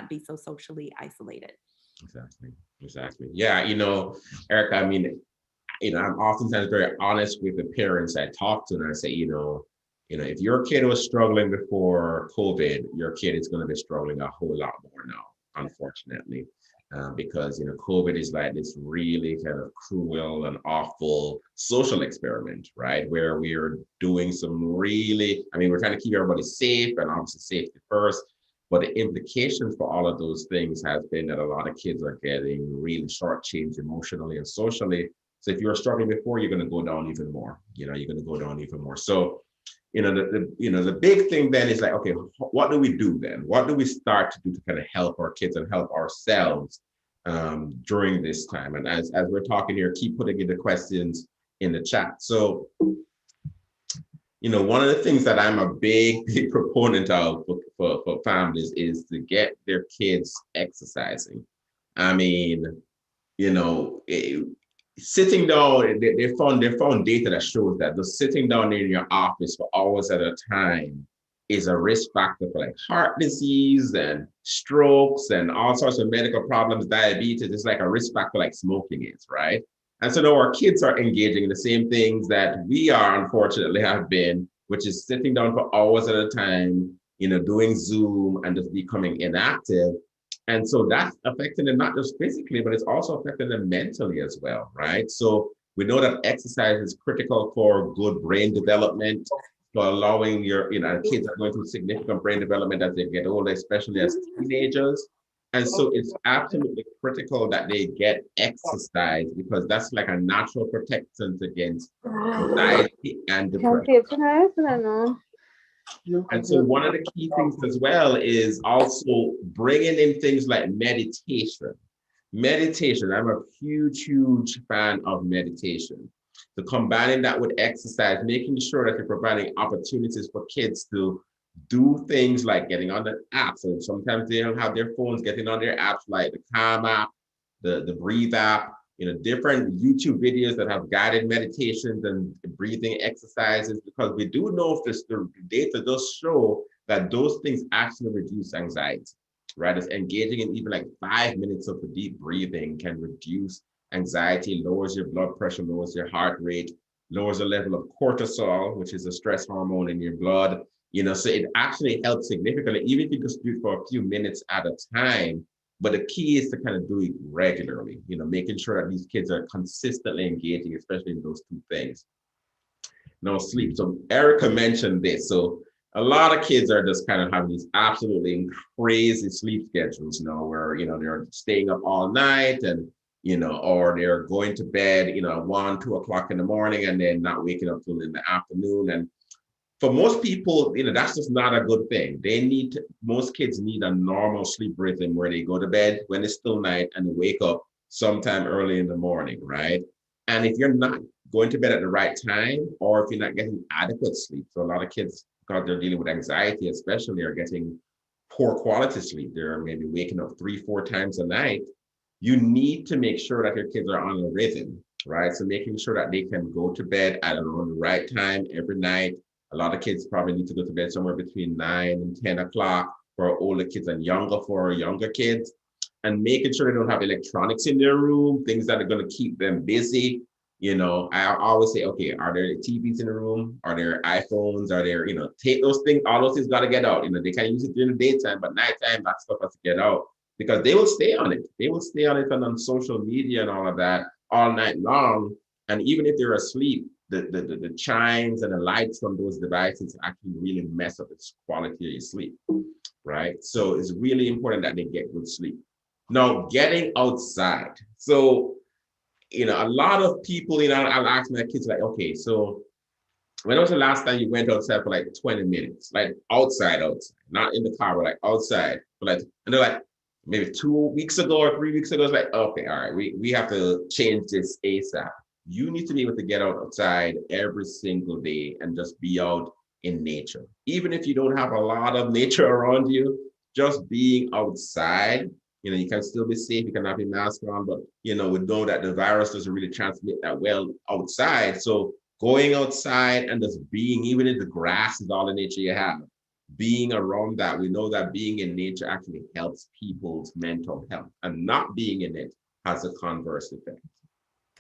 be so socially isolated. Exactly. Yeah, Erikka, I mean, I'm oftentimes very honest with the parents I talk to, and I say, if your kid was struggling before COVID, your kid is going to be struggling a whole lot more now, unfortunately, because COVID is like this really kind of cruel and awful social experiment, right? Where we are doing some really, I mean, we're trying to keep everybody safe, and obviously safety first. But the implications for all of those things has been that a lot of kids are getting really shortchanged emotionally and socially. So if you were struggling before, you're going to go down even more. You're going to go down even more. So, the big thing then is like, okay, what do we do then? What do we start to do to kind of help our kids and help ourselves during this time? And as we're talking here, keep putting in the questions in the chat. So, one of the things that I'm a big proponent of for families is to get their kids exercising. I mean, sitting down, they found data that shows that just sitting down in your office for hours at a time is a risk factor for like heart disease and strokes and all sorts of medical problems, diabetes. It's like a risk factor like smoking is, right? And so now our kids are engaging in the same things that we are, unfortunately, have been, which is sitting down for hours at a time, doing Zoom and just becoming inactive. And so that's affecting them not just physically, but it's also affecting them mentally as well, right? So we know that exercise is critical for good brain development, for allowing your, kids are going through significant brain development as they get older, especially as teenagers. And so it's absolutely critical that they get exercise because that's like a natural protection against anxiety and depression. And so one of the key things as well is also bringing in things like meditation. Meditation, I'm a huge fan of meditation. So combining that with exercise, making sure that you're providing opportunities for kids to do things like getting on the apps. So sometimes they don't have their phones, getting on their apps like the Calm app, the Breathe app, different YouTube videos that have guided meditations and breathing exercises, because we do know the data does show that those things actually reduce anxiety, right? It's engaging in even like 5 minutes of deep breathing can reduce anxiety, lowers your blood pressure, lowers your heart rate, lowers the level of cortisol, which is a stress hormone in your blood. So it actually helps significantly, even if you just do it for a few minutes at a time. But the key is to kind of do it regularly, making sure that these kids are consistently engaging, especially in those two things. Now, sleep. So Erikka mentioned this. So a lot of kids are just kind of having these absolutely crazy sleep schedules, where, they're staying up all night and, or they're going to bed, 1, 2 o'clock in the morning and then not waking up till in the afternoon. And for most people, that's just not a good thing. Most kids need a normal sleep rhythm where they go to bed when it's still night and they wake up sometime early in the morning, right? And if you're not going to bed at the right time, or if you're not getting adequate sleep, so a lot of kids because they're dealing with anxiety, especially, are getting poor quality sleep. They're maybe waking up 3-4 times a night. You need to make sure that your kids are on a rhythm, right? So making sure that they can go to bed at around the right time every night. A lot of kids probably need to go to bed somewhere between 9 and 10 o'clock for older kids, and younger for younger kids. And making sure they don't have electronics in their room, things that are going to keep them busy. I always say, okay, are there TVs in the room? Are there iPhones? Are there, take those things, all those things got to get out. They can use it during the daytime, but nighttime, that stuff has to get out, because they will stay on it. They will stay on it and on social media and all of that all night long. And even if they're asleep, the chimes and the lights from those devices actually really mess up the quality of your sleep, right? So it's really important that they get good sleep. Now, getting outside. So, a lot of people, I'll ask my kids, like, okay, so when was the last time you went outside for like 20 minutes? Like outside, not in the car, but like outside. And they're like, maybe 2 weeks ago or 3 weeks ago. It's like, okay, all right, we have to change this ASAP. You need to be able to get outside every single day and just be out in nature. Even if you don't have a lot of nature around you, just being outside, you can still be safe. You can have your mask on, but, we know that the virus doesn't really transmit that well outside. So going outside and just being, even if the grass is all the nature you have, being around that, we know that being in nature actually helps people's mental health, and not being in it has a converse effect,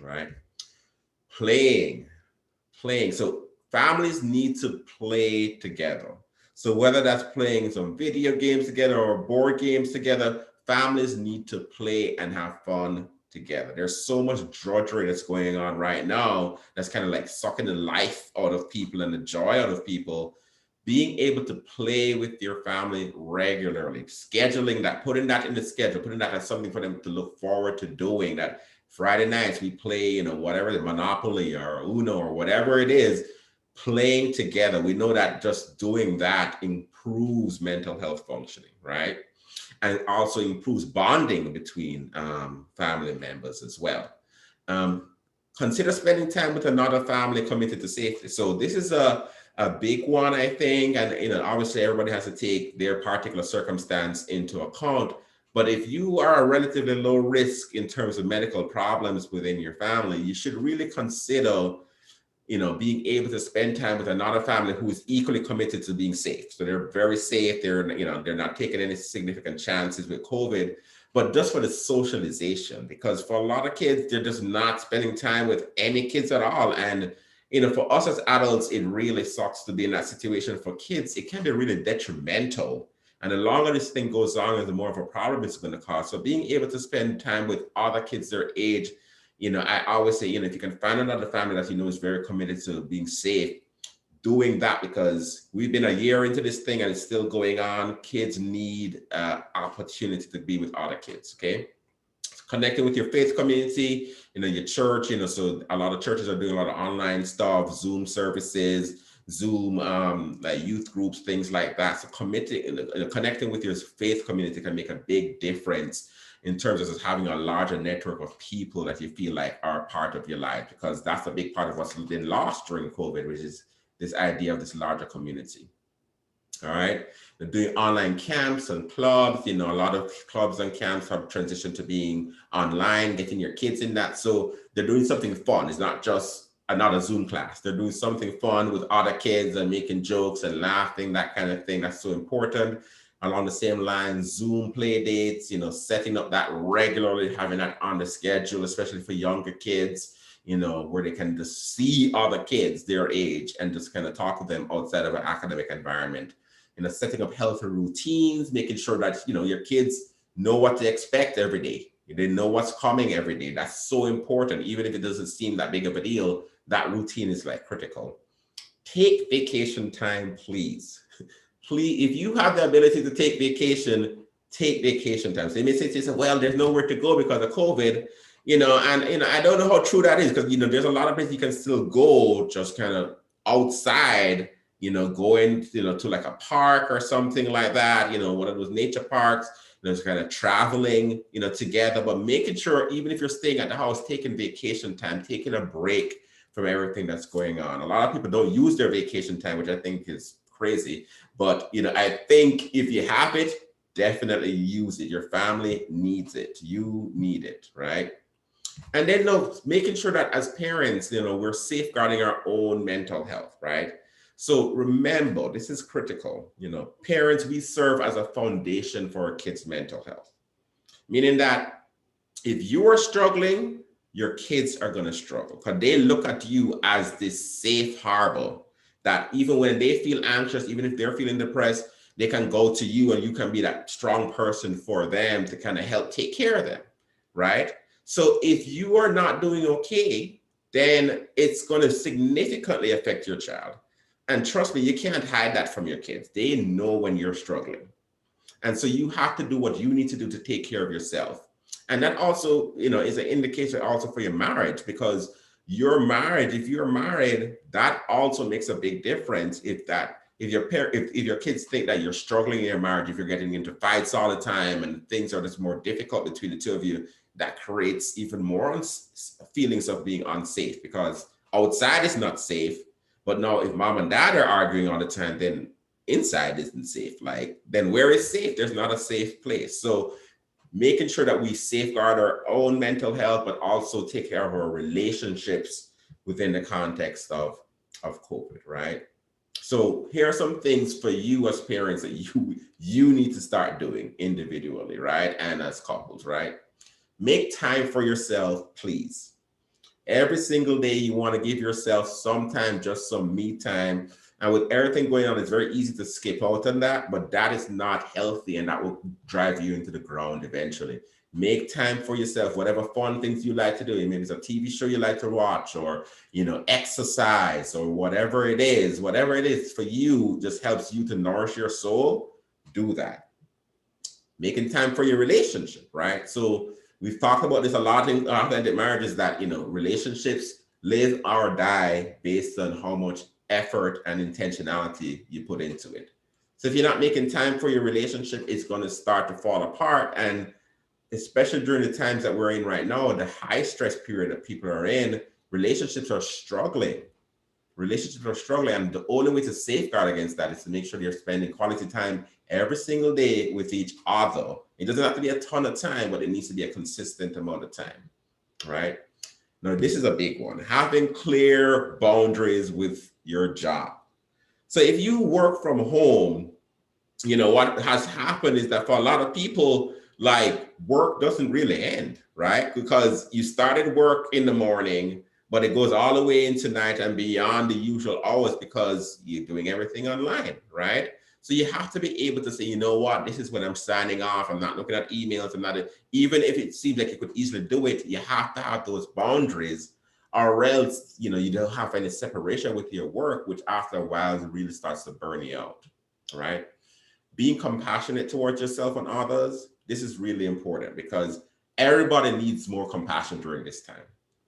right? Playing. So families need to play together. So whether that's playing some video games together or board games together, families need to play and have fun together. There's so much drudgery that's going on right now that's kind of like sucking the life out of people and the joy out of people. Being able to play with your family regularly, scheduling that, putting that in the schedule, putting that as something for them to look forward to doing. That Friday nights we play, whatever, the Monopoly or Uno or whatever it is, playing together. We know that just doing that improves mental health functioning, right? And also improves bonding between family members as well. Consider spending time with another family committed to safety. So this is a big one, I think. And, obviously everybody has to take their particular circumstance into account. But if you are a relatively low risk in terms of medical problems within your family, you should really consider, being able to spend time with another family who is equally committed to being safe. So they're very safe. They're not taking any significant chances with COVID, but just for the socialization, because for a lot of kids, they're just not spending time with any kids at all. And, for us as adults, it really sucks to be in that situation. For kids, it can be really detrimental. And the longer this thing goes on, the more of a problem it's going to cause. So being able to spend time with other kids their age, I always say, if you can find another family that is very committed to being safe, doing that, because we've been a year into this thing and it's still going on. Kids need opportunity to be with other kids, okay? Connecting with your faith community, your church, so a lot of churches are doing a lot of online stuff, Zoom services, Zoom, like youth groups, things like that. So connecting with your faith community can make a big difference in terms of just having a larger network of people that you feel like are part of your life, because that's a big part of what's been lost during COVID, which is this idea of this larger community. All right. They're doing online camps and clubs. A lot of clubs and camps have transitioned to being online, getting your kids in that. So they're doing something fun. It's not just another Zoom class. They're doing something fun with other kids and making jokes and laughing, that kind of thing. That's so important. Along the same lines, Zoom play dates, setting up that regularly, having that on the schedule, especially for younger kids, where they can just see other kids their age and just kind of talk to them outside of an academic environment. Setting up healthy routines, making sure that, your kids know what to expect every day. They know what's coming every day. That's so important. Even if it doesn't seem that big of a deal, that routine is like critical. Take vacation time, please. Please, if you have the ability to take vacation time. So they may say to yourself, well, there's nowhere to go because of COVID, and I don't know how true that is, because there's a lot of places you can still go, just kind of outside, going to like a park or something like that, one of those nature parks, just kind of traveling, together, but making sure, even if you're staying at the house, taking vacation time, taking a break from everything that's going on. A lot of people don't use their vacation time, which I think is crazy. But, I think if you have it, definitely use it. Your family needs it. You need it, right? And then making sure that as parents, we're safeguarding our own mental health, right? So remember, this is critical. Parents, we serve as a foundation for our kids' mental health, meaning that if you are struggling, your kids are going to struggle because they look at you as this safe harbor that even when they feel anxious, even if they're feeling depressed, they can go to you and you can be that strong person for them to kind of help take care of them, right? So if you are not doing okay, then it's going to significantly affect your child. And trust me, you can't hide that from your kids. They know when you're struggling. And so you have to do what you need to do to take care of yourself. And that also, is an indicator also for your marriage, because your marriage, if you're married, that also makes a big difference. If your kids think that you're struggling in your marriage, if you're getting into fights all the time and things are just more difficult between the two of you, that creates even more feelings of being unsafe, because outside is not safe. But now if mom and dad are arguing all the time, then inside isn't safe. Then where is safe? There's not a safe place. So making sure that we safeguard our own mental health, but also take care of our relationships within the context of COVID, right? So here are some things for you as parents that you need to start doing individually, right? And as couples, right? Make time for yourself, please. Every single day you want to give yourself some time, just some me time. And with everything going on, it's very easy to skip out on that, but that is not healthy and that will drive you into the ground eventually. Make time for yourself, whatever fun things you like to do. Maybe it's a TV show you like to watch, or, exercise, or whatever it is for you, just helps you to nourish your soul. Do that. Making time for your relationship, right? So we've talked about this a lot in authentic marriages, that, relationships live or die based on how much effort and intentionality you put into it. So if you're not making time for your relationship, it's going to start to fall apart. And especially during the times that we're in right now, the high stress period that people are in, relationships are struggling. And the only way to safeguard against that is to make sure you're spending quality time every single day with each other. It doesn't have to be a ton of time, but it needs to be a consistent amount of time, right? Now, this is a big one. Having clear boundaries with your job. So if you work from home, what has happened is that for a lot of people, work doesn't really end, right? Because you started work in the morning, but it goes all the way into night and beyond the usual hours because you're doing everything online, right? So you have to be able to say, you know what, this is when I'm signing off. I'm not looking at emails. Even if it seems like you could easily do it, you have to have those boundaries, or else, you don't have any separation with your work, which after a while it really starts to burn you out, right? Being compassionate towards yourself and others. This is really important because everybody needs more compassion during this time.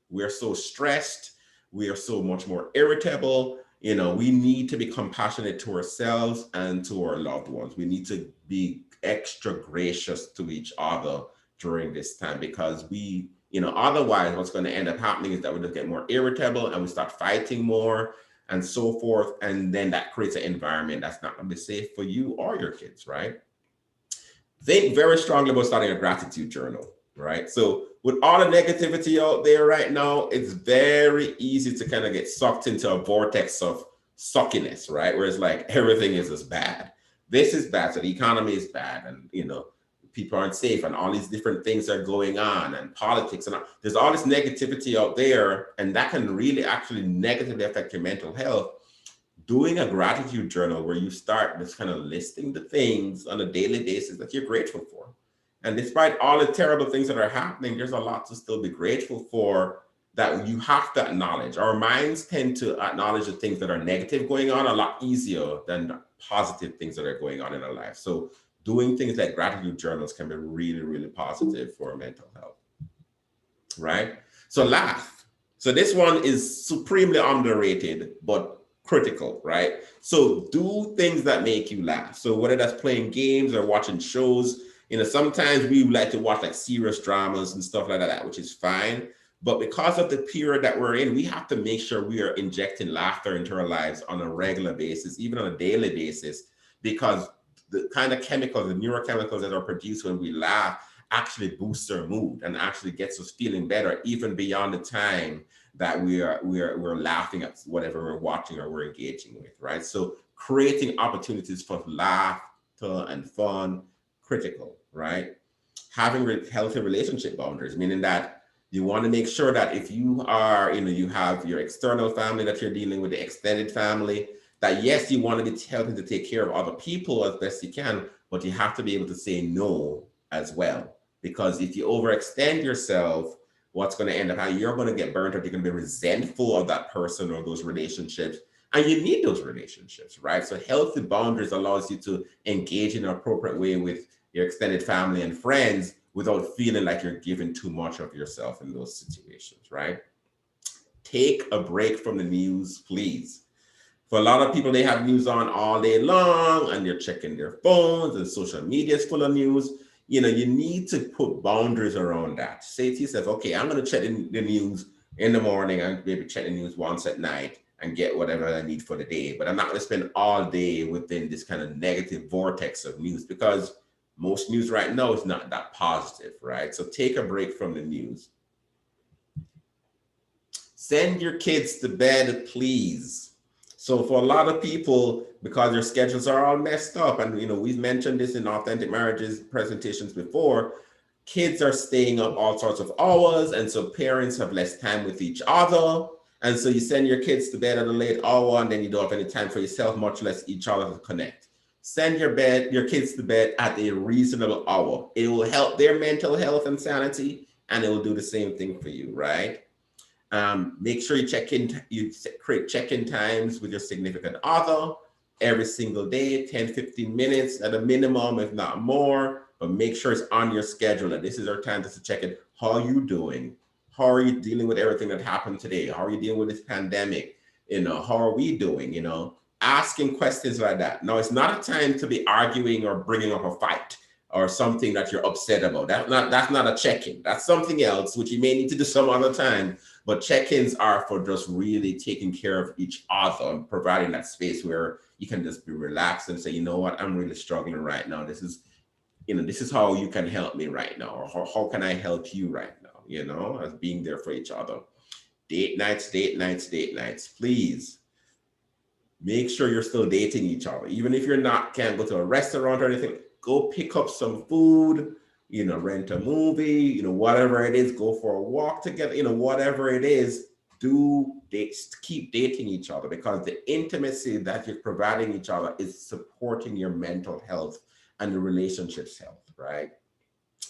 We're so stressed. We are so much more irritable. We need to be compassionate to ourselves and to our loved ones. We need to be extra gracious to each other during this time, because otherwise what's going to end up happening is that we just get more irritable and we start fighting more and so forth. And then that creates an environment that's not going to be safe for you or your kids, right? Think very strongly about starting a gratitude journal, right? So with all the negativity out there right now, it's very easy to kind of get sucked into a vortex of suckiness, right? Where it's like everything is just bad. This is bad. So the economy is bad, and people aren't safe, and all these different things are going on, and politics, and there's all this negativity out there, and that can really actually negatively affect your mental health. Doing a gratitude journal where you start just kind of listing the things on a daily basis that you're grateful for. And despite all the terrible things that are happening, there's a lot to still be grateful for that you have to acknowledge. Our minds tend to acknowledge the things that are negative going on a lot easier than the positive things that are going on in our life. So doing things like gratitude journals can be really, really positive for our mental health, right? So laugh. So this one is supremely underrated, but critical, right? So do things that make you laugh. So whether that's playing games or watching shows, sometimes we like to watch like serious dramas and stuff like that, which is fine. But because of the period that we're in, we have to make sure we are injecting laughter into our lives on a regular basis, even on a daily basis, because the kind of chemicals, the neurochemicals that are produced when we laugh actually boosts our mood and actually gets us feeling better, even beyond the time that we're laughing at whatever we're watching or we're engaging with, right? So creating opportunities for laughter and fun, critical, right? Having healthy relationship boundaries, meaning that you want to make sure that if you are, you have your external family that you're dealing with, the extended family, that yes, you want to be helping to take care of other people as best you can, but you have to be able to say no as well. Because if you overextend yourself, what's going to end up how you're going to get burnt out. You're going to be resentful of that person or those relationships. And you need those relationships, right? So healthy boundaries allows you to engage in an appropriate way with your extended family and friends without feeling like you're giving too much of yourself in those situations, right? Take a break from the news, please. For a lot of people, they have news on all day long and they're checking their phones and social media is full of news. You need to put boundaries around that. Say to yourself, okay, I'm going to check the news in the morning and maybe check the news once at night and get whatever I need for the day. But I'm not going to spend all day within this kind of negative vortex of news, because most news right now is not that positive, right? So take a break from the news. Send your kids to bed, please. So for a lot of people, because their schedules are all messed up, and we've mentioned this in Authentic Marriages presentations before, kids are staying up all sorts of hours, and so parents have less time with each other. And so you send your kids to bed at a late hour, and then you don't have any time for yourself, much less each other to connect. Send your kids to bed at a reasonable hour. It will help their mental health and sanity, and it will do the same thing for you, right? Make sure you create check-in times with your significant other every single day, 10, 15 minutes at a minimum, if not more, but make sure it's on your schedule. And this is our time to check in. How are you doing? How are you dealing with everything that happened today? How are you dealing with this pandemic? How are we doing? Asking questions like that. Now, it's not a time to be arguing or bringing up a fight or something that you're upset about. That's not a check-in. That's something else, which you may need to do some other time. But check-ins are for just really taking care of each other and providing that space where you can just be relaxed and say, you know what, I'm really struggling right now. This is how you can help me right now, or how can I help you right now, as being there for each other. Date nights, please. Make sure you're still dating each other. Even if can't go to a restaurant or anything, go pick up some food, rent a movie, whatever it is, go for a walk together, whatever it is, keep dating each other, because the intimacy that you're providing each other is supporting your mental health and the relationship's health, right?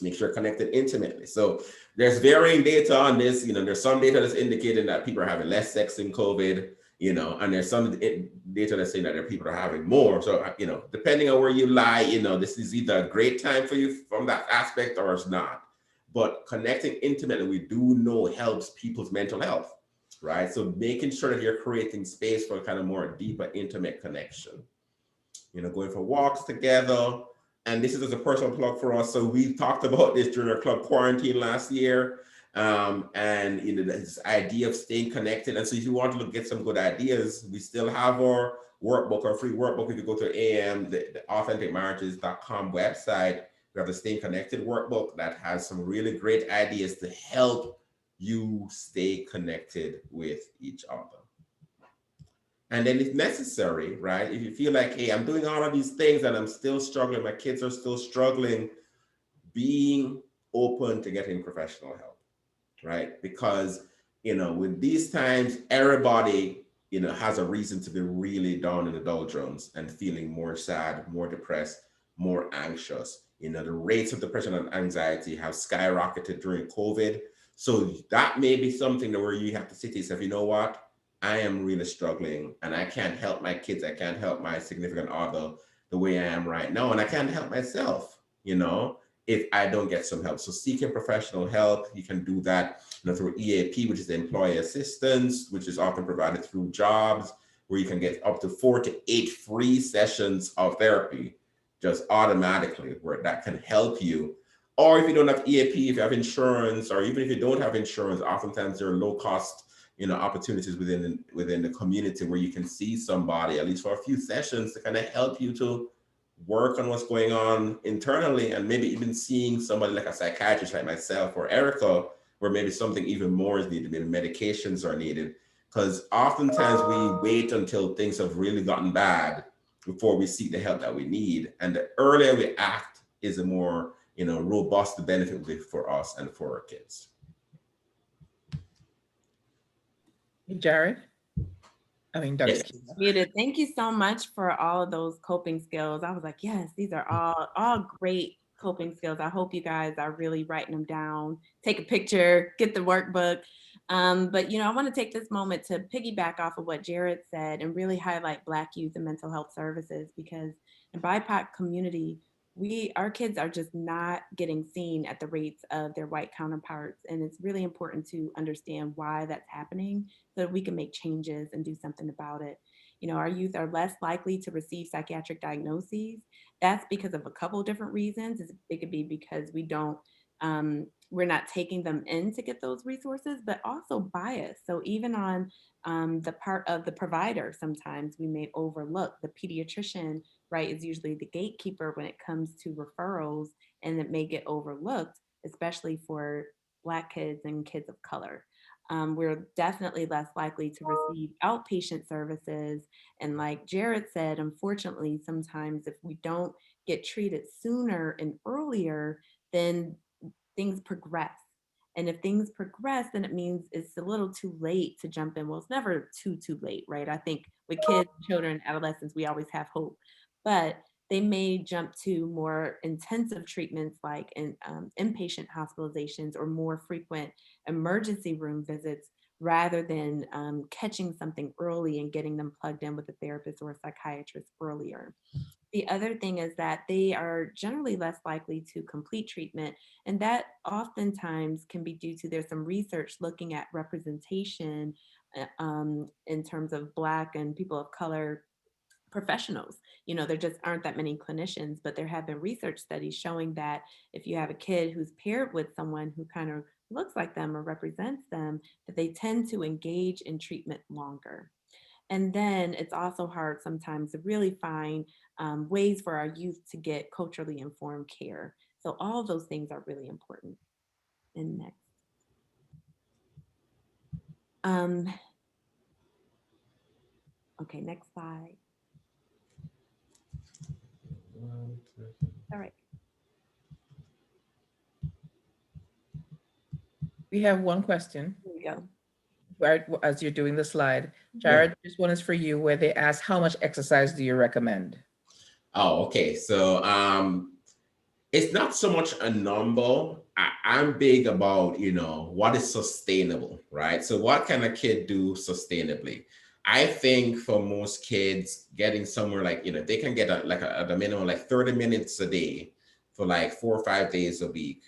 Make sure you're connected intimately. So there's varying data on this. There's some data that's indicating that people are having less sex in COVID, and there's some data that's saying that people are having more. So, depending on where you lie, this is either a great time for you from that aspect or it's not. But connecting intimately, we do know helps people's mental health, right? So making sure that you're creating space for kind of more deeper, intimate connection. Going for walks together. And this is just a personal plug for us. So we talked about this during our club quarantine last year. And this idea of staying connected. And so if you want to get some good ideas, we still have our workbook, our free workbook. If you go to the authenticmarriages.com website, we have the Staying Connected workbook that has some really great ideas to help you stay connected with each other. And then if necessary, right, if you feel like, hey, I'm doing all of these things and I'm still struggling, my kids are still struggling, being open to getting professional help, right? Because, with these times, everybody, has a reason to be really down in the doldrums and feeling more sad, more depressed, more anxious. The rates of depression and anxiety have skyrocketed during COVID. So that may be something where you have to say to yourself, you know what? I am really struggling and I can't help my kids. I can't help my significant other the way I am right now. And I can't help myself, if I don't get some help. So seeking professional help, you can do that through EAP, which is the employee assistance, which is often provided through jobs, where you can get up to 4 to 8 free sessions of therapy just automatically, where that can help you Or if you don't have EAP, if you have insurance, or even if you don't have insurance, oftentimes there are low cost, opportunities within the community where you can see somebody, at least for a few sessions, to kind of help you to work on what's going on internally, and maybe even seeing somebody like a psychiatrist like myself or Erikka, where maybe something even more is needed, maybe medications are needed. Because oftentimes we wait until things have really gotten bad before we seek the help that we need. And the earlier we act is a more, robust the benefit will be for us and for our kids. Jared? I mean, Dr. Yes. Muted. Thank you so much for all of those coping skills. I was like, yes, these are all great coping skills. I hope you guys are really writing them down. Take a picture, get the workbook. But I want to take this moment to piggyback off of what Jared said and really highlight Black youth and mental health services, because in BIPOC community, our kids are just not getting seen at the rates of their white counterparts. And it's really important to understand why that's happening so that we can make changes and do something about it. Our youth are less likely to receive psychiatric diagnoses. That's because of a couple of different reasons. It could be because we're not taking them in to get those resources, but also bias. So even on the part of the provider, sometimes we may overlook the pediatrician, right, is usually the gatekeeper when it comes to referrals, and it may get overlooked, especially for Black kids and kids of color. We're definitely less likely to receive outpatient services. And like Jared said, unfortunately, sometimes if we don't get treated sooner and earlier, then things progress. And if things progress, then it means it's a little too late to jump in. Well, it's never too late, right? I think with kids, children, adolescents, we always have hope. But they may jump to more intensive treatments like inpatient hospitalizations or more frequent emergency room visits, rather than catching something early and getting them plugged in with a therapist or a psychiatrist earlier. The other thing is that they are generally less likely to complete treatment. And that oftentimes can be due to, there's some research looking at representation in terms of Black and people of color professionals. There just aren't that many clinicians, but there have been research studies showing that if you have a kid who's paired with someone who kind of looks like them or represents them, that they tend to engage in treatment longer. And then it's also hard sometimes to really find ways for our youth to get culturally informed care. So all of those things are really important. And next. Okay, next slide. All right. We have one question. Here we go. Right, as you're doing the slide. Jared, this one is for you, where they ask, how much exercise do you recommend? Oh, okay. So it's not so much a number. I'm big about, what is sustainable, right? So what can a kid do sustainably? I think for most kids, getting somewhere like, they can get at a minimum like 30 minutes a day for like 4 or 5 days a week,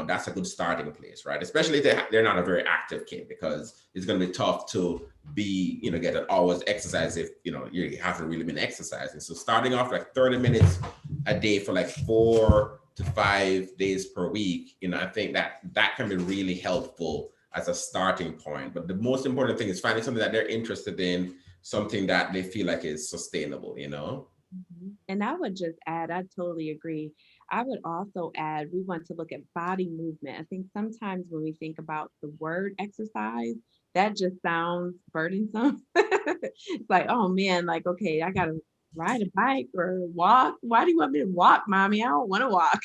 that's a good starting place, right? Especially if they're not a very active kid, because it's going to be tough to be, get an hour's exercise if, you haven't really been exercising. So starting off like 30 minutes a day for like 4 to 5 days per week, I think that can be really helpful as a starting point. But the most important thing is finding something that they're interested in, something that they feel like is sustainable, And I would just add, I totally agree. I would also add, we want to look at body movement. I think sometimes when we think about the word exercise, that just sounds burdensome. It's like, oh man, like, okay, I got to ride a bike or walk. Why do you want me to walk, mommy? I don't want to walk,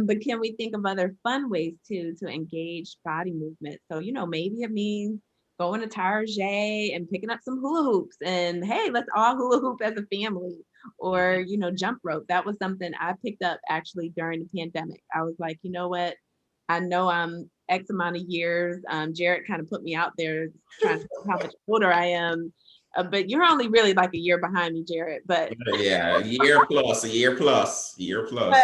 but can we think of other fun ways too to engage body movement? So, maybe it means going to Target and picking up some hula hoops and hey, let's all hula hoop as a family, or, jump rope. That was something I picked up actually during the pandemic. I was like, you know what? I know I'm X amount of years. Jared kind of put me out there trying to know how much older I am. But you're only really like a year behind me, Jared. But yeah, a year plus. But,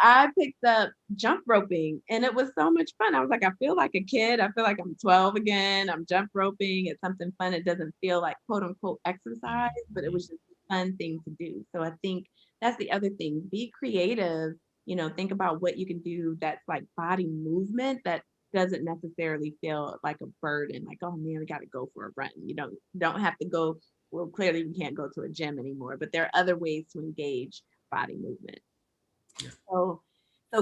I picked up jump roping and it was so much fun. I was like, I feel like a kid. I feel like I'm 12 again. I'm jump roping. It's something fun. It doesn't feel like quote unquote exercise, but it was just a fun thing to do. So I think that's the other thing. Be creative think about what you can do that's like body movement that doesn't necessarily feel like a burden, like, oh man, we got to go for a run. Don't have to go. Well, clearly we can't go to a gym anymore, but there are other ways to engage body movement. So,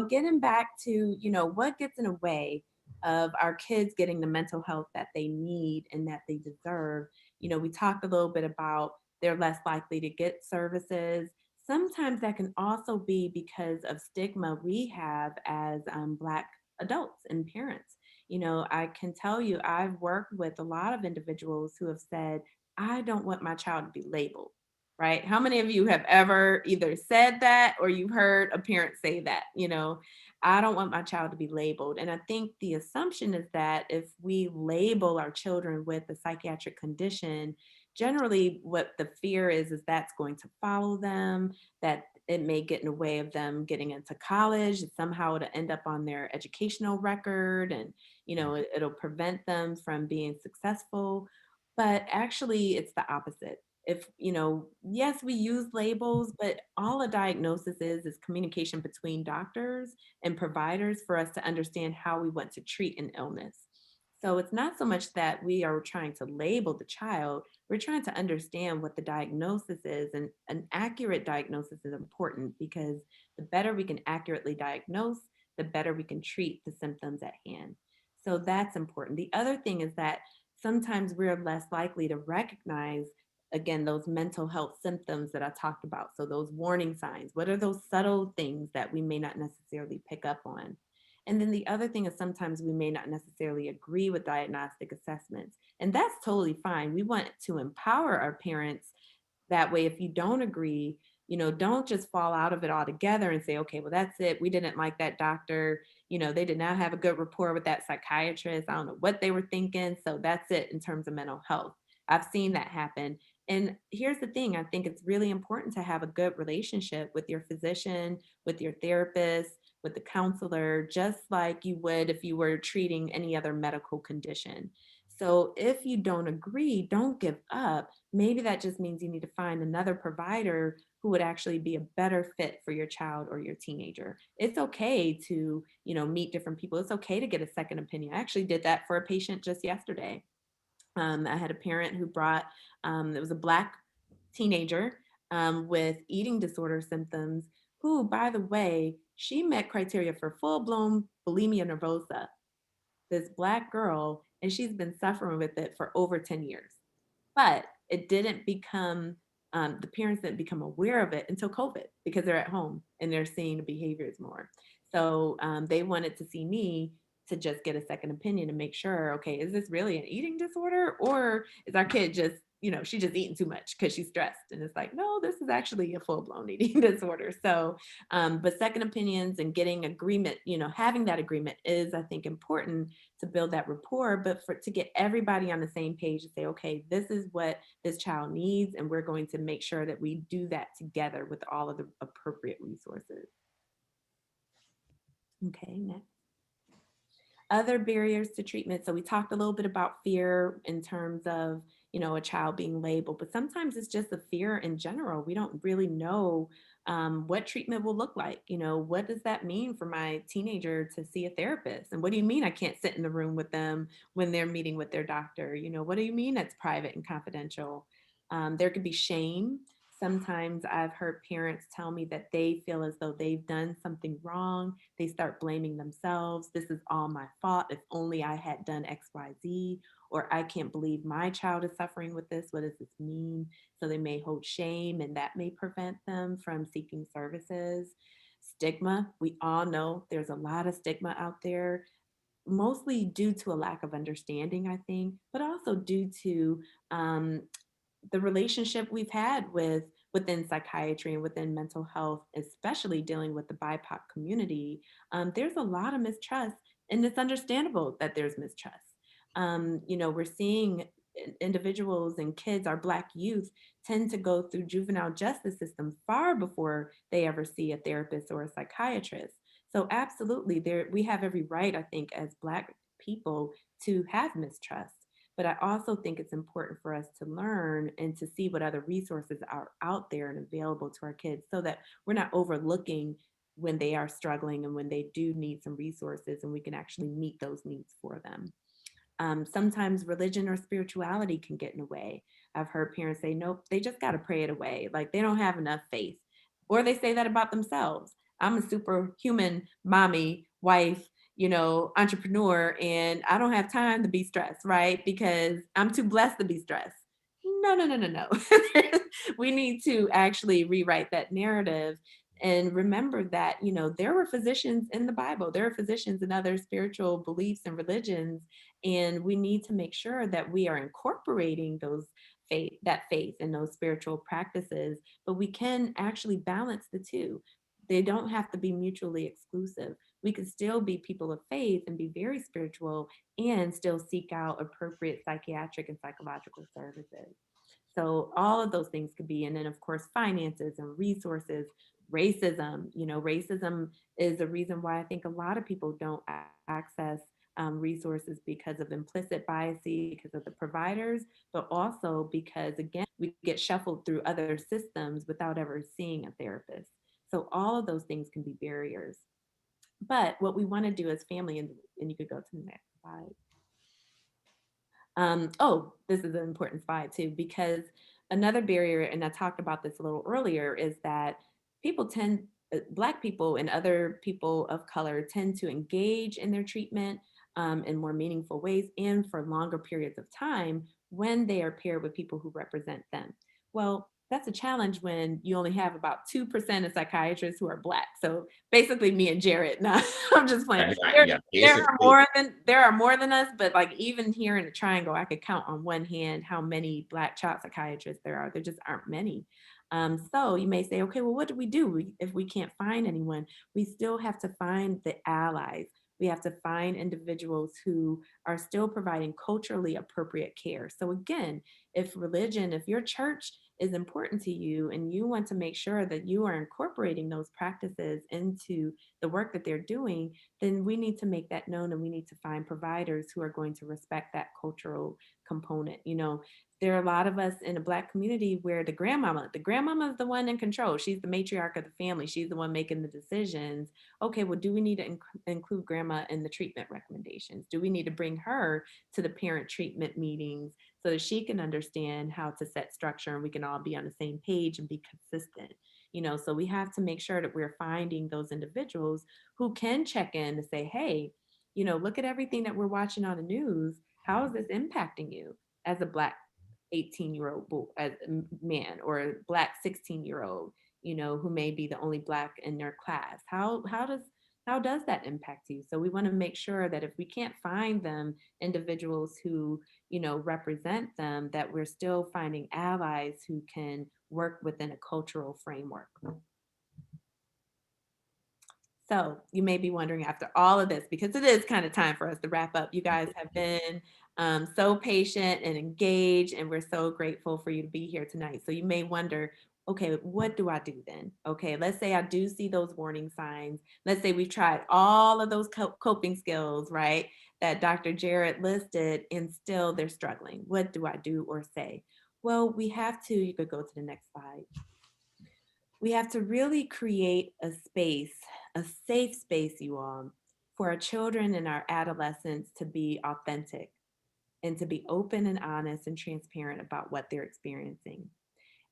getting back to, what gets in the way of our kids getting the mental health that they need and that they deserve. We talked a little bit about they're less likely to get services. Sometimes that can also be because of stigma we have as Black adults and parents. I can tell you, I've worked with a lot of individuals who have said, I don't want my child to be labeled. Right? How many of you have ever either said that or you've heard a parent say that, I don't want my child to be labeled. And I think the assumption is that if we label our children with a psychiatric condition, generally what the fear is that's going to follow them, that it may get in the way of them getting into college, somehow it'll end up on their educational record, and, it'll prevent them from being successful. But actually, it's the opposite. If yes, we use labels, but all a diagnosis is communication between doctors and providers for us to understand how we want to treat an illness. So it's not so much that we are trying to label the child, we're trying to understand what the diagnosis is, and an accurate diagnosis is important because the better we can accurately diagnose, the better we can treat the symptoms at hand. So that's important. The other thing is that sometimes we're less likely to recognize, again, those mental health symptoms that I talked about. So those warning signs, what are those subtle things that we may not necessarily pick up on? And then the other thing is sometimes we may not necessarily agree with diagnostic assessments. And that's totally fine. We want to empower our parents. That way, if you don't agree, don't just fall out of it altogether and say, okay, well, that's it. We didn't like that doctor. They did not have a good rapport with that psychiatrist. I don't know what they were thinking. So that's it in terms of mental health. I've seen that happen. And here's the thing, I think it's really important to have a good relationship with your physician, with your therapist, with the counselor, just like you would if you were treating any other medical condition. So if you don't agree, don't give up. Maybe that just means you need to find another provider who would actually be a better fit for your child or your teenager. It's okay to, meet different people. It's okay to get a second opinion. I actually did that for a patient just yesterday. I had a parent who brought, it was a Black teenager with eating disorder symptoms, who, by the way, she met criteria for full-blown bulimia nervosa, this Black girl, and she's been suffering with it for over 10 years. But it didn't become, the parents didn't become aware of it until COVID because they're at home and they're seeing the behaviors more. So they wanted to see me to just get a second opinion and make sure, okay, is this really an eating disorder, or is our kid just, she's just eating too much because she's stressed? And it's like, no, this is actually a full-blown eating disorder. So, but second opinions and getting agreement, having that agreement is, I think, important to build that rapport, but to get everybody on the same page and say, okay, this is what this child needs, and we're going to make sure that we do that together with all of the appropriate resources. Okay, next. Other barriers to treatment. So we talked a little bit about fear in terms of, a child being labeled, but sometimes it's just a fear in general. We don't really know what treatment will look like. What does that mean for my teenager to see a therapist? And what do you mean I can't sit in the room with them when they're meeting with their doctor? What do you mean that's private and confidential? There could be shame. Sometimes I've heard parents tell me that they feel as though they've done something wrong. They start blaming themselves. This is all my fault. If only I had done X, Y, Z, or I can't believe my child is suffering with this. What does this mean? So they may hold shame, and that may prevent them from seeking services. Stigma. We all know there's a lot of stigma out there, mostly due to a lack of understanding, I think, but also due to the relationship we've had within psychiatry and within mental health, especially dealing with the BIPOC community. There's a lot of mistrust, and it's understandable that there's mistrust. We're seeing individuals and kids, our Black youth, tend to go through juvenile justice system far before they ever see a therapist or a psychiatrist. So absolutely, we have every right, I think, as Black people to have mistrust. But I also think it's important for us to learn and to see what other resources are out there and available to our kids, so that we're not overlooking when they are struggling and when they do need some resources, and we can actually meet those needs for them. Sometimes religion or spirituality can get in the way. I've heard parents say, nope, they just got to pray it away. Like they don't have enough faith. Or they say that about themselves. I'm a superhuman mommy, wife, entrepreneur, and I don't have time to be stressed, right? Because I'm too blessed to be stressed. No, no, no, no, no. We need to actually rewrite that narrative and remember that, there were physicians in the Bible, there are physicians in other spiritual beliefs and religions, and we need to make sure that we are incorporating that faith and those spiritual practices, but we can actually balance the two. They don't have to be mutually exclusive. We can still be people of faith and be very spiritual and still seek out appropriate psychiatric and psychological services. So all of those things could be, and then of course, finances and resources, racism. Racism is a reason why I think a lot of people don't access resources because of implicit biases, because of the providers, but also because, again, we get shuffled through other systems without ever seeing a therapist. So all of those things can be barriers. But what we want to do as family, and you could go to the next slide. This is an important slide too, because another barrier, and I talked about this a little earlier, is that Black people and other people of color tend to engage in their treatment in more meaningful ways and for longer periods of time when they are paired with people who represent them. Well, that's a challenge when you only have about 2% of psychiatrists who are Black. So basically me and Jared. No, I'm just playing. There are more than us, but like even here in the Triangle, I could count on one hand how many Black child psychiatrists there are. There just aren't many. So you may say, okay, well, what do we do if we can't find anyone? We still have to find the allies. We have to find individuals who are still providing culturally appropriate care. So again, if your church is important to you and you want to make sure that you are incorporating those practices into the work that they're doing, then we need to make that known, and we need to find providers who are going to respect that cultural component. There are a lot of us in a Black community where the grandmama is the one in control. She's the matriarch of the family. She's the one making the decisions. Okay, well, do we need to include grandma in the treatment recommendations? Do we need to bring her to the parent treatment meetings so that she can understand how to set structure and we can all be on the same page and be consistent? So we have to make sure that we're finding those individuals who can check in to say, hey, look at everything that we're watching on the news. How is this impacting you as a Black 18-year-old as a man, or a Black 16-year-old, who may be the only Black in their class? How does that impact you? So we want to make sure that if we can't find them individuals who, represent them, that we're still finding allies who can work within a cultural framework. So you may be wondering, after all of this, because it is kind of time for us to wrap up. You guys have been so patient and engaged, and we're so grateful for you to be here tonight. So you may wonder, okay, what do I do then? Okay, let's say I do see those warning signs. Let's say we've tried all of those coping skills, right, that Dr. Jared listed, and still they're struggling. What do I do or say? Well, you could go to the next slide. We have to really create a safe space, you all, for our children and our adolescents to be authentic and to be open and honest and transparent about what they're experiencing.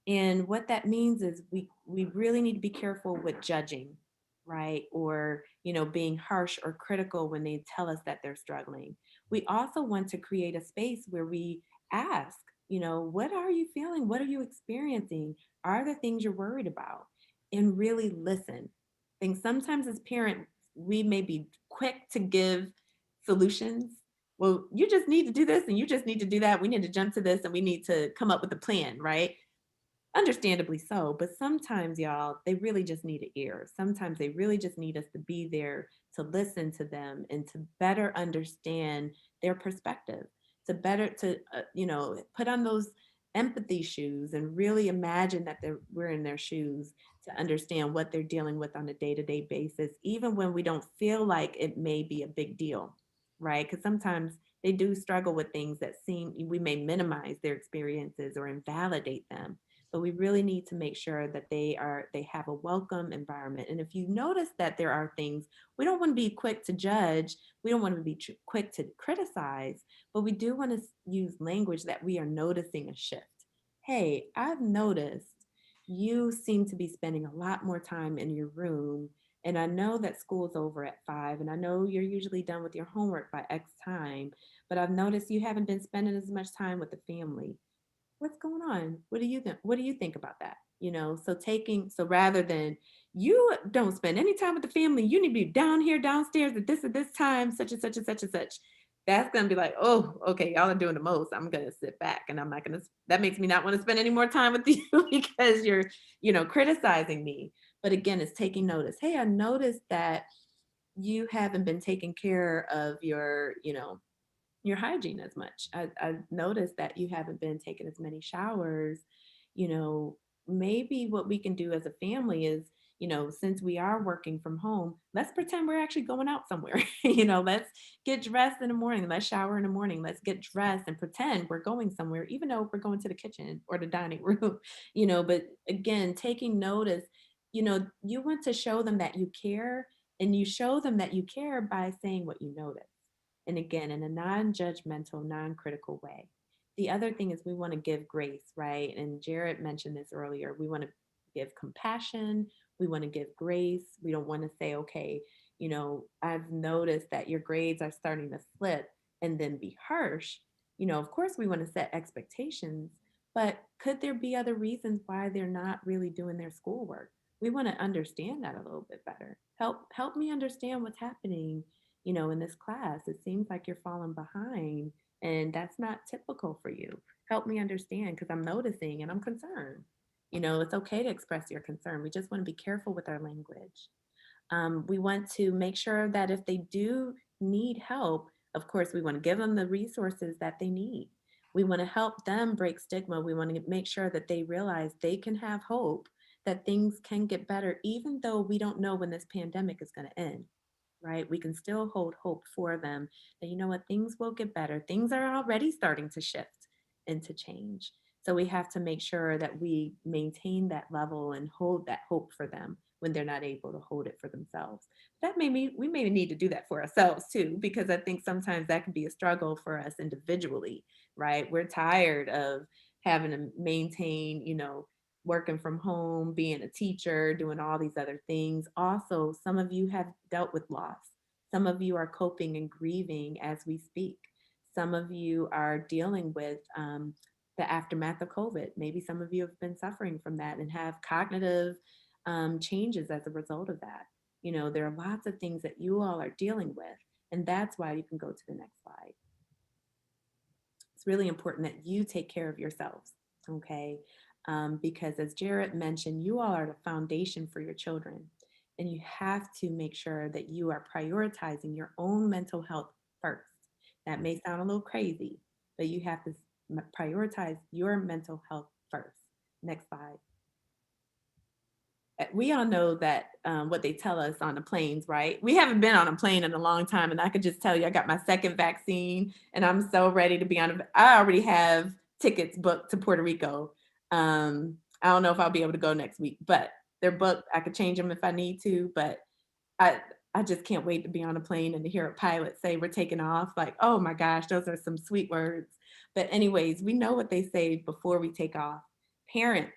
And what that means is we really need to be careful with judging, right? Or, being harsh or critical when they tell us that they're struggling. We also want to create a space where we ask, what are you feeling? What are you experiencing? Are there things you're worried about? And really listen. I think sometimes as parents, we may be quick to give solutions. Well, you just need to do this and you just need to do that. We need to jump to this and we need to come up with a plan, right? Understandably so, but sometimes, y'all, they really just need an ear. Sometimes they really just need us to be there to listen to them and to better understand their perspective, to put on those empathy shoes and really imagine that we're in their shoes, to understand what they're dealing with on a day-to-day basis, even when we don't feel like it may be a big deal, right? Because sometimes they do struggle with things that we may minimize their experiences or invalidate them. but we really need to make sure that they have a welcome environment. And if you notice that there are things, we don't want to be quick to judge, we don't want to be quick to criticize, but we do want to use language that we are noticing a shift. Hey, I've noticed you seem to be spending a lot more time in your room, and I know that school's over at 5, and I know you're usually done with your homework by X time, but I've noticed you haven't been spending as much time with the family. What's going on? What do you think? What do you think about that? So rather than, you don't spend any time with the family, you need to be down here downstairs at this time, such and such and such and such. That's gonna be like, oh, okay, y'all are doing the most. I'm gonna sit back, and I'm not gonna. That makes me not want to spend any more time with you because you're, criticizing me. But again, it's taking notice. Hey, I noticed that you haven't been taking care of your hygiene as much. I noticed that you haven't been taking as many showers. You know, maybe what we can do as a family is, since we are working from home, let's pretend we're actually going out somewhere. Let's get dressed in the morning, let's shower in the morning, let's get dressed and pretend we're going somewhere, even though we're going to the kitchen or the dining room. But again, taking notice, you want to show them that you care, and you show them that you care by saying what you notice. And again, in a non-judgmental, non-critical way. The other thing is we want to give grace, right? And Jared mentioned this earlier. We want to give compassion. We want to give grace. We don't want to say, okay, I've noticed that your grades are starting to slip, and then be harsh. Of course, we want to set expectations, but could there be other reasons why they're not really doing their schoolwork? We want to understand that a little bit better. Help me understand what's happening, in this class. It seems like you're falling behind, and that's not typical for you. Help me understand, because I'm noticing and I'm concerned. It's okay to express your concern. We just want to be careful with our language. We want to make sure that if they do need help, of course, we want to give them the resources that they need. We want to help them break stigma. We want to make sure that they realize they can have hope, that things can get better, even though we don't know when this pandemic is going to end, right? We can still hold hope for them that, what, things will get better. Things are already starting to shift and to change. So we have to make sure that we maintain that level and hold that hope for them when they're not able to hold it for themselves. We may need to do that for ourselves too, because I think sometimes that can be a struggle for us individually, right? We're tired of having to maintain, working from home, being a teacher, doing all these other things. Also, some of you have dealt with loss. Some of you are coping and grieving as we speak. Some of you are dealing with the aftermath of COVID. Maybe some of you have been suffering from that and have cognitive changes as a result of that. There are lots of things that you all are dealing with, and that's why you can go to the next slide. It's really important that you take care of yourselves, okay? Because as Jared mentioned, you all are the foundation for your children, and you have to make sure that you are prioritizing your own mental health first. That may sound a little crazy, but you have to prioritize your mental health first. Next slide. We all know that what they tell us on the planes, right? We haven't been on a plane in a long time, and I could just tell you I got my second vaccine, and I'm so ready to be on. I already have tickets booked to Puerto Rico. I don't know if I'll be able to go next week, but they're booked. I could change them if I need to, but I just can't wait to be on a plane and to hear a pilot say we're taking off. Like, oh my gosh, those are some sweet words. But anyways, we know what they say before we take off. Parents,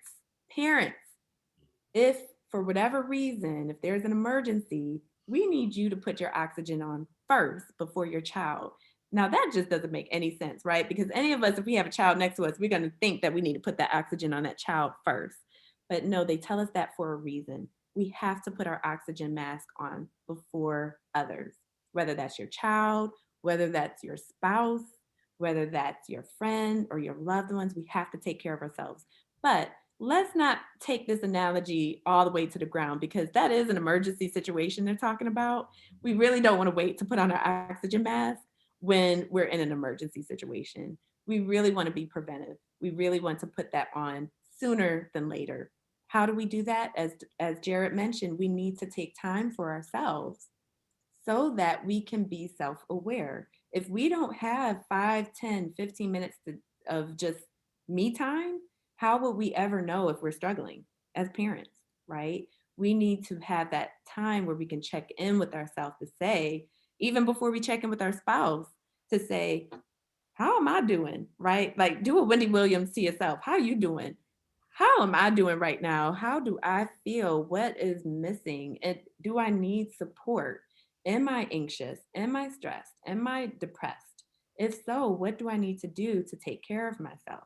if for whatever reason, if there's an emergency, we need you to put your oxygen on first before your child. Now that just doesn't make any sense, right? Because any of us, if we have a child next to us, we're going to think that we need to put that oxygen on that child first. But no, they tell us that for a reason. We have to put our oxygen mask on before others, whether that's your child, whether that's your spouse, whether that's your friend or your loved ones. We have to take care of ourselves. But let's not take this analogy all the way to the ground, because that is an emergency situation they're talking about. We really don't want to wait to put on our oxygen mask when we're in an emergency situation. We really want to be preventive. We really want to put that on sooner than later. How do we do that? As Jared mentioned, we need to take time for ourselves so that we can be self-aware. If we don't have 5, 10, 15 minutes of just me time, how would we ever know if we're struggling as parents, right? We need to have that time where we can check in with ourselves to say, even before we check in with our spouse, to say, how am I doing? Right? Like, do a Wendy Williams to yourself. How are you doing? How am I doing right now? How do I feel? What is missing? And do I need support? Am I anxious? Am I stressed? Am I depressed? If so, what do I need to do to take care of myself?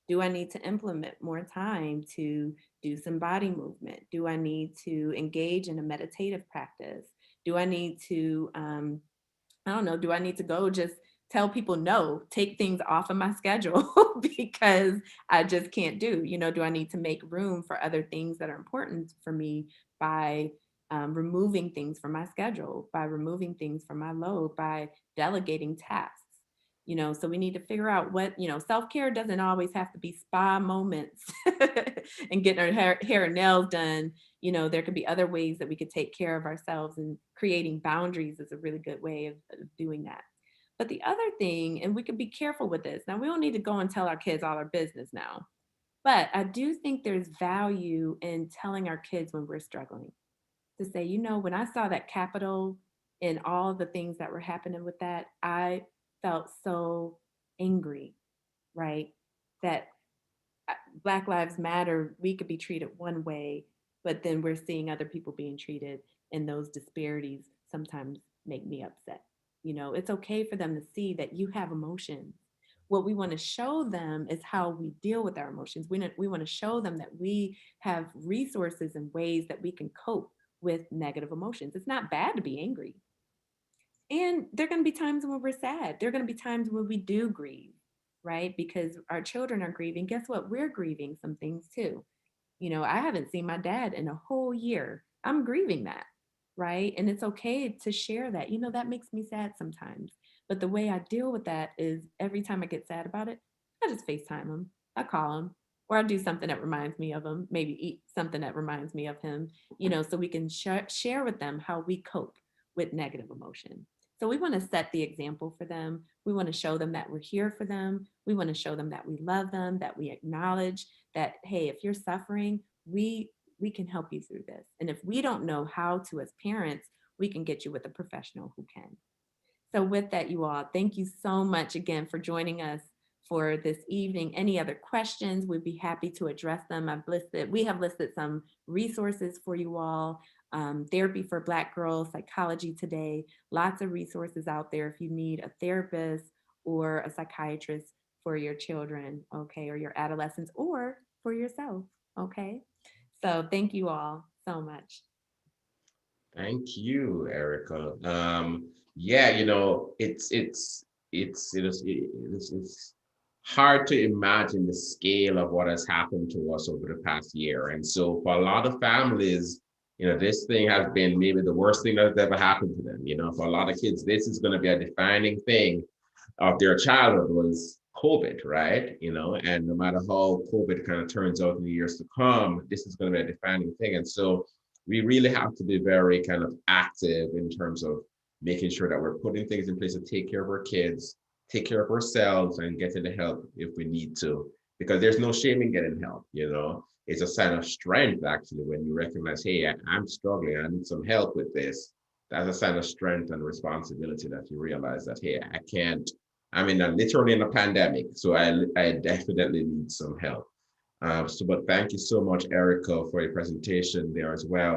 Do I need to implement more time to do some body movement? Do I need to engage in a meditative practice? Do I need to I don't know, do I need to go just tell people no, take things off of my schedule because I just can't do, do I need to make room for other things that are important for me by removing things from my schedule, by removing things from my load, by delegating tasks? So we need to figure out what, self-care doesn't always have to be spa moments and getting our hair and nails done. There could be other ways that we could take care of ourselves, and creating boundaries is a really good way of doing that. But the other thing, and we could be careful with this. Now, we don't need to go and tell our kids all our business now, but I do think there's value in telling our kids when we're struggling, to say, when I saw that Capitol and all the things that were happening with that, I felt so angry, right? That Black Lives Matter, we could be treated one way, but then we're seeing other people being treated, and those disparities sometimes make me upset. It's okay for them to see that you have emotions. What we want to show them is how we deal with our emotions. We want to show them that we have resources and ways that we can cope with negative emotions. It's not bad to be angry. And there are going to be times when we're sad. There are going to be times when we do grieve, right? Because our children are grieving. Guess what? We're grieving some things too. I haven't seen my dad in a whole year. I'm grieving that, right? And it's okay to share that. That makes me sad sometimes. But the way I deal with that is every time I get sad about it, I just FaceTime him. I call him, or I do something that reminds me of him, maybe eat something that reminds me of him, so we can share with them how we cope with negative emotion. So we want to set the example for them. We want to show them that we're here for them. We want to show them that we love them, that we acknowledge that, hey, if you're suffering, we can help you through this. And if we don't know how to as parents, we can get you with a professional who can. So with that, you all, thank you so much again for joining us for this evening. Any other questions, we'd be happy to address them. We have listed some resources for you all. Therapy for Black Girls, Psychology Today, lots of resources out there if you need a therapist or a psychiatrist for your children, okay, or your adolescents, or for yourself, okay? So thank you all so much. Thank you, Erikka. Yeah, it's hard to imagine the scale of what has happened to us over the past year. And so for a lot of families, this thing has been maybe the worst thing that's ever happened to them. For a lot of kids, this is going to be a defining thing of their childhood was COVID, right? And no matter how COVID kind of turns out in the years to come, this is going to be a defining thing. And so we really have to be very kind of active in terms of making sure that we're putting things in place to take care of our kids, take care of ourselves, and getting the help if we need to. Because there's no shame in getting help, It's a sign of strength, actually, when you recognize, hey, I'm struggling, I need some help with this. That's a sign of strength and responsibility that you realize that, hey, literally in a pandemic, so I definitely need some help. But thank you so much, Erikka, for your presentation there as well.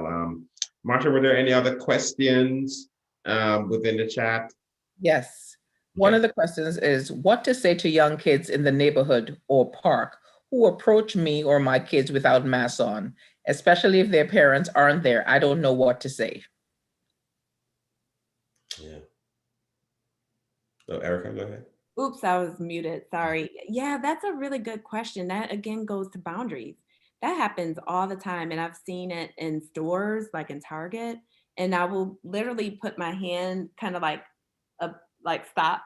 Marsha, were there any other questions within the chat? Yes. One of the questions is what to say to young kids in the neighborhood or park who approach me or my kids without masks on, especially if their parents aren't there. I don't know what to say. Yeah. So Erikka, go ahead. Oops, I was muted. Sorry. Yeah, that's a really good question. That again goes to boundaries. That happens all the time. And I've seen it in stores, like in Target. And I will literally put my hand kind of like stop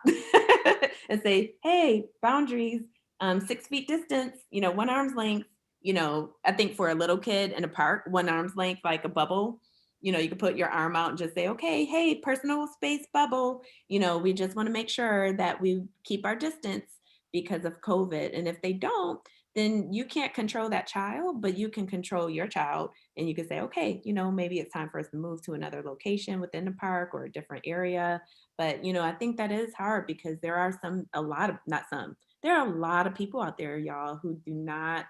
and say, hey, boundaries, 6 feet distance, 1 arm's length. I think for a little kid in a park, 1 arm's length, like a bubble. You can put your arm out and just say, okay, hey, personal space bubble. We just want to make sure that we keep our distance. because of COVID. And if they don't, then you can't control that child, but you can control your child. And you can say, okay, maybe it's time for us to move to another location within the park or a different area. But, I think that is hard because there are there are a lot of people out there, y'all, who do not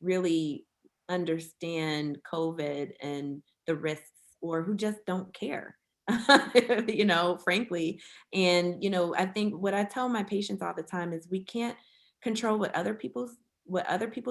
really understand COVID and the risks, or who just don't care, frankly. And, I think what I tell my patients all the time is we can't control what other people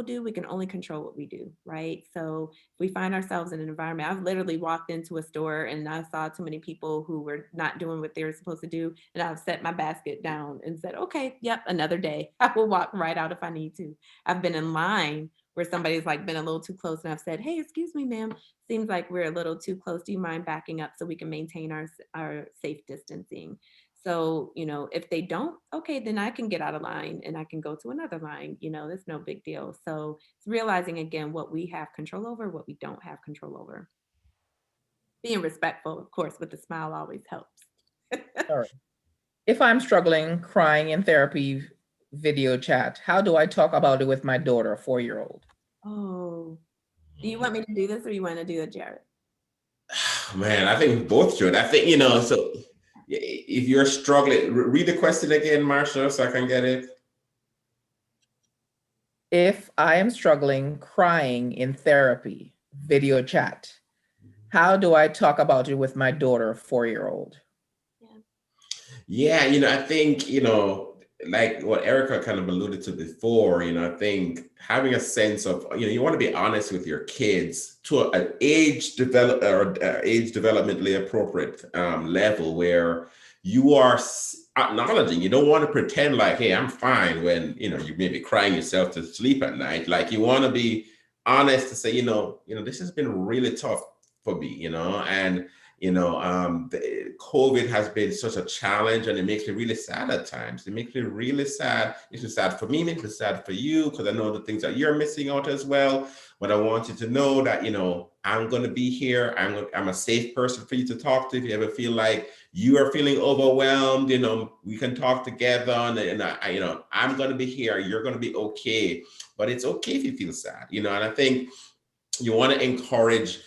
do. We can only control what we do, right? So if we find ourselves in an environment, I've literally walked into a store and I saw too many people who were not doing what they were supposed to do, and I've set my basket down and said, okay, yep, another day. I will walk right out if I need to. I've been in line where somebody's like been a little too close, and I've said, hey, excuse me, ma'am, seems like we're a little too close. Do you mind backing up so we can maintain our safe distancing? So, if they don't, okay, then I can get out of line and I can go to another line. That's no big deal. So it's realizing again what we have control over, what we don't have control over. Being respectful, of course, with a smile always helps. All right. If I'm struggling crying in therapy video chat, how do I talk about it with my daughter, a 4-year-old? Oh, do you want me to do this or you want to do it, Jared? Man, I think we both should. I think, so if you're struggling, read the question again, Marsha, so I can get it. If I am struggling crying in therapy video chat, how do I talk about it with my daughter, a 4-year-old? Yeah, I think, like what Erikka kind of alluded to before, I think having a sense of, you want to be honest with your kids to an age developmentally appropriate level where you are acknowledging. You don't want to pretend like, hey, I'm fine when, you may be crying yourself to sleep at night. Like, you want to be honest to say, this has been really tough for me, and COVID has been such a challenge, and it makes me really sad at times. It makes me really sad. It's sad for me, it makes me sad for you, because I know the things that you're missing out as well. But I want you to know that, I'm going to be here. I'm a safe person for you to talk to. If you ever feel like you are feeling overwhelmed, we can talk together, and I'm going to be here. You're going to be okay. But it's okay if you feel sad, and I think you want to encourage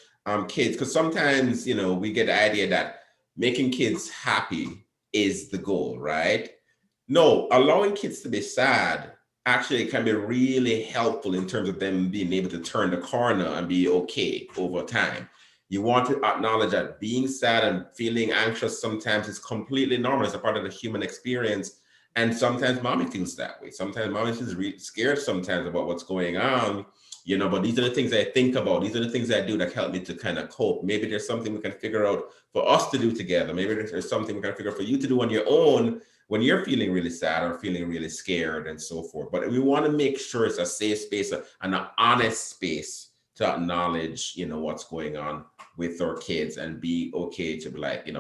kids, because sometimes, we get the idea that making kids happy is the goal, right? No, allowing kids to be sad actually can be really helpful in terms of them being able to turn the corner and be okay over time. You want to acknowledge that being sad and feeling anxious sometimes is completely normal. It's a part of the human experience. And sometimes mommy feels that way. Sometimes mommy is really scared sometimes about what's going on. But these are the things I think about. These are the things I do that help me to kind of cope. Maybe there's something we can figure out for us to do together. Maybe there's something we can figure out for you to do on your own when you're feeling really sad or feeling really scared and so forth. But we want to make sure it's a safe space and an honest space to acknowledge, what's going on with our kids and be okay to be like,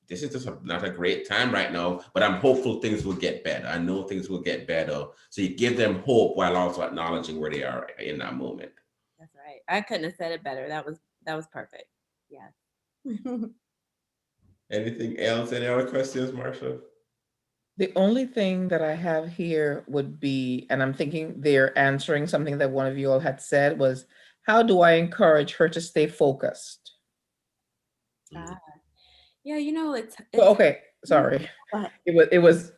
this is just not a great time right now, but I'm hopeful things will get better. I know things will get better. So you give them hope while also acknowledging where they are in that moment. That's right. I couldn't have said it better. That was perfect. Yeah. Anything else? Any other questions, Marsha? The only thing that I have here would be, and I'm thinking they're answering something that one of you all had said, was, how do I encourage her to stay focused? Yeah, it's okay, sorry. It was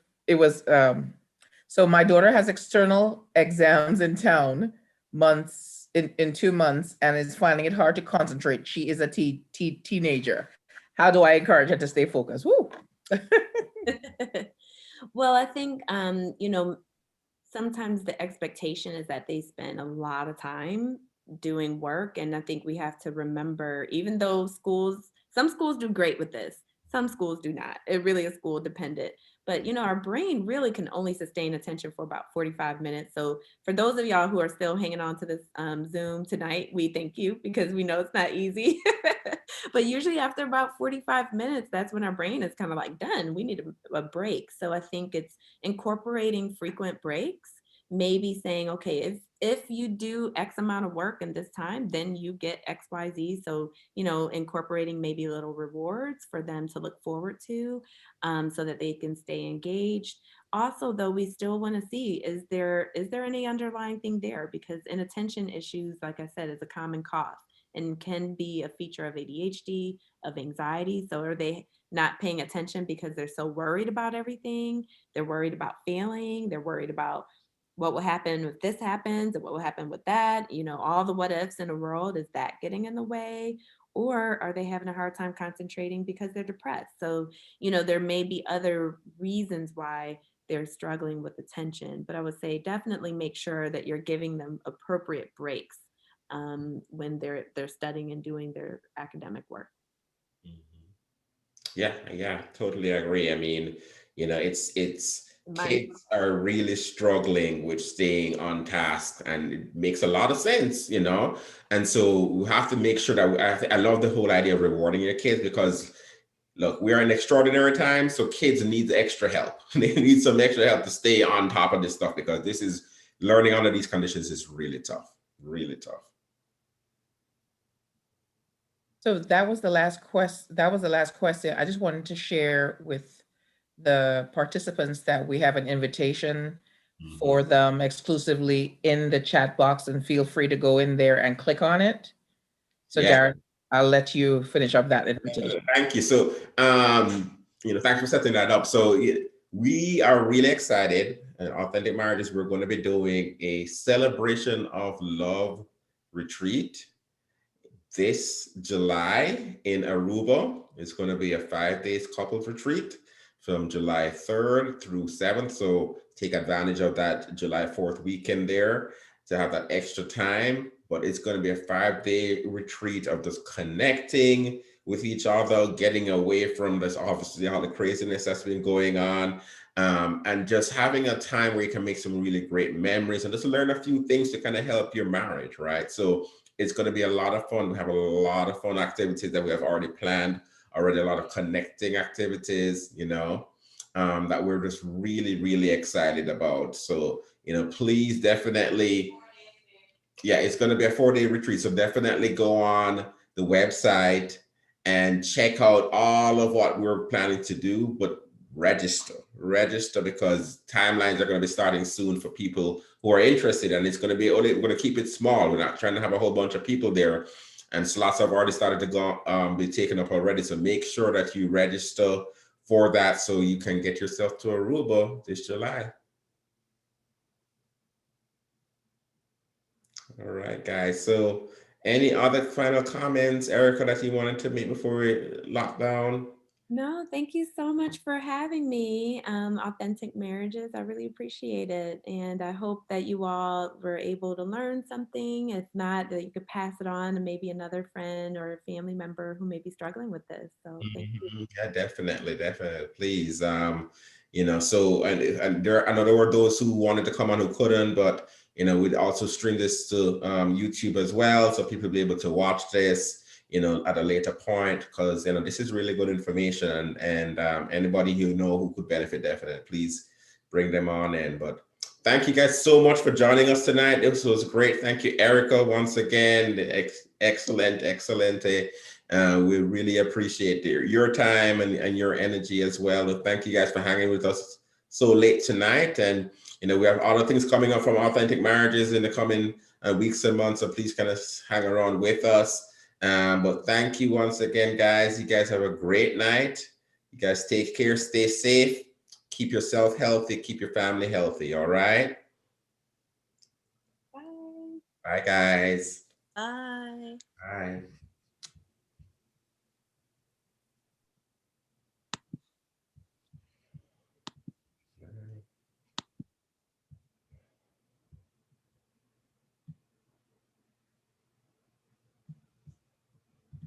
so my daughter has external exams in town in 2 months and is finding it hard to concentrate. She is a teenager. How do I encourage her to stay focused? Woo. Well, I think sometimes the expectation is that they spend a lot of time doing work, and I think we have to remember, even though some schools do great with this, some schools do not. It really is school dependent. But our brain really can only sustain attention for about 45 minutes. So for those of y'all who are still hanging on to this Zoom tonight, we thank you, because we know it's not easy. But usually after about 45 minutes, that's when our brain is kind of like done. We need a break. So I think it's incorporating frequent breaks, maybe saying, okay, if you do X amount of work in this time, then you get XYZ. So, incorporating maybe little rewards for them to look forward to, so that they can stay engaged. Also, though, we still want to see, is there any underlying thing there? Because inattention issues, like I said, is a common cause and can be a feature of ADHD, of anxiety. So are they not paying attention because they're so worried about everything? They're worried about failing. They're worried about what will happen if this happens and what will happen with that. You know, all the what ifs in the world, is that getting in the way? Or are they having a hard time concentrating because they're depressed? So, you know, there may be other reasons why they're struggling with attention, but I would say definitely make sure that you're giving them appropriate breaks when they're studying and doing their academic work. Yeah, totally agree. I mean, it's My kids are really struggling with staying on task, and it makes a lot of sense, And so we have to make sure that I love the whole idea of rewarding your kids, because look, we're in extraordinary times, so kids need the extra help. They need some extra help to stay on top of this stuff, because this is learning under these conditions is really tough, really tough. So that was the last question. I just wanted to share with the participants that we have an invitation for them exclusively in the chat box, and feel free to go in there and click on it. So Darren, I'll let you finish up that invitation. Thank you. So, thanks for setting that up. So we are really excited. At Authentic Marriages, we're going to be doing a celebration of love retreat this July in Aruba. It's going to be a 5 days couples retreat from July 3rd through 7th. So take advantage of that July 4th weekend there to have that extra time. But it's going to be a 5-day retreat of just connecting with each other, getting away from this, obviously, all the craziness that's been going on, and just having a time where you can make some really great memories and just learn a few things to kind of help your marriage, right? So it's going to be a lot of fun. We have a lot of fun activities that we have already planned, a lot of connecting activities, that we're just really, really excited about. So, please definitely, it's going to be a 4-day retreat. So definitely go on the website and check out all of what we're planning to do, but register because timelines are going to be starting soon for people who are interested, and we're going to keep it small. We're not trying to have a whole bunch of people there, and slots have already started to go be taken up already. So make sure that you register for that so you can get yourself to Aruba this July. All right, guys. So any other final comments, Erikka, that you wanted to make before we lock down? No, thank you so much for having me. Authentic Marriages, I really appreciate it. And I hope that you all were able to learn something. If not, that you could pass it on to maybe another friend or a family member who may be struggling with this. So thank you. Yeah, definitely. Please. So, and I know there were those who wanted to come on who couldn't, but we'd also stream this to YouTube as well, so people will be able to watch this at a later point, because this is really good information, and anybody who could benefit, definitely please bring them on in. But thank you guys so much for joining us tonight. This was great. Thank you, Erikka, once again. Excellent. We really appreciate your time and your energy as well. And thank you guys for hanging with us so late tonight. And we have other things coming up from Authentic Marriages in the coming weeks and months, so please kind of hang around with us. But thank you once again, guys. You guys have a great night. You guys take care, stay safe, keep yourself healthy, keep your family healthy. All right. Bye. Bye, guys. Bye. Bye.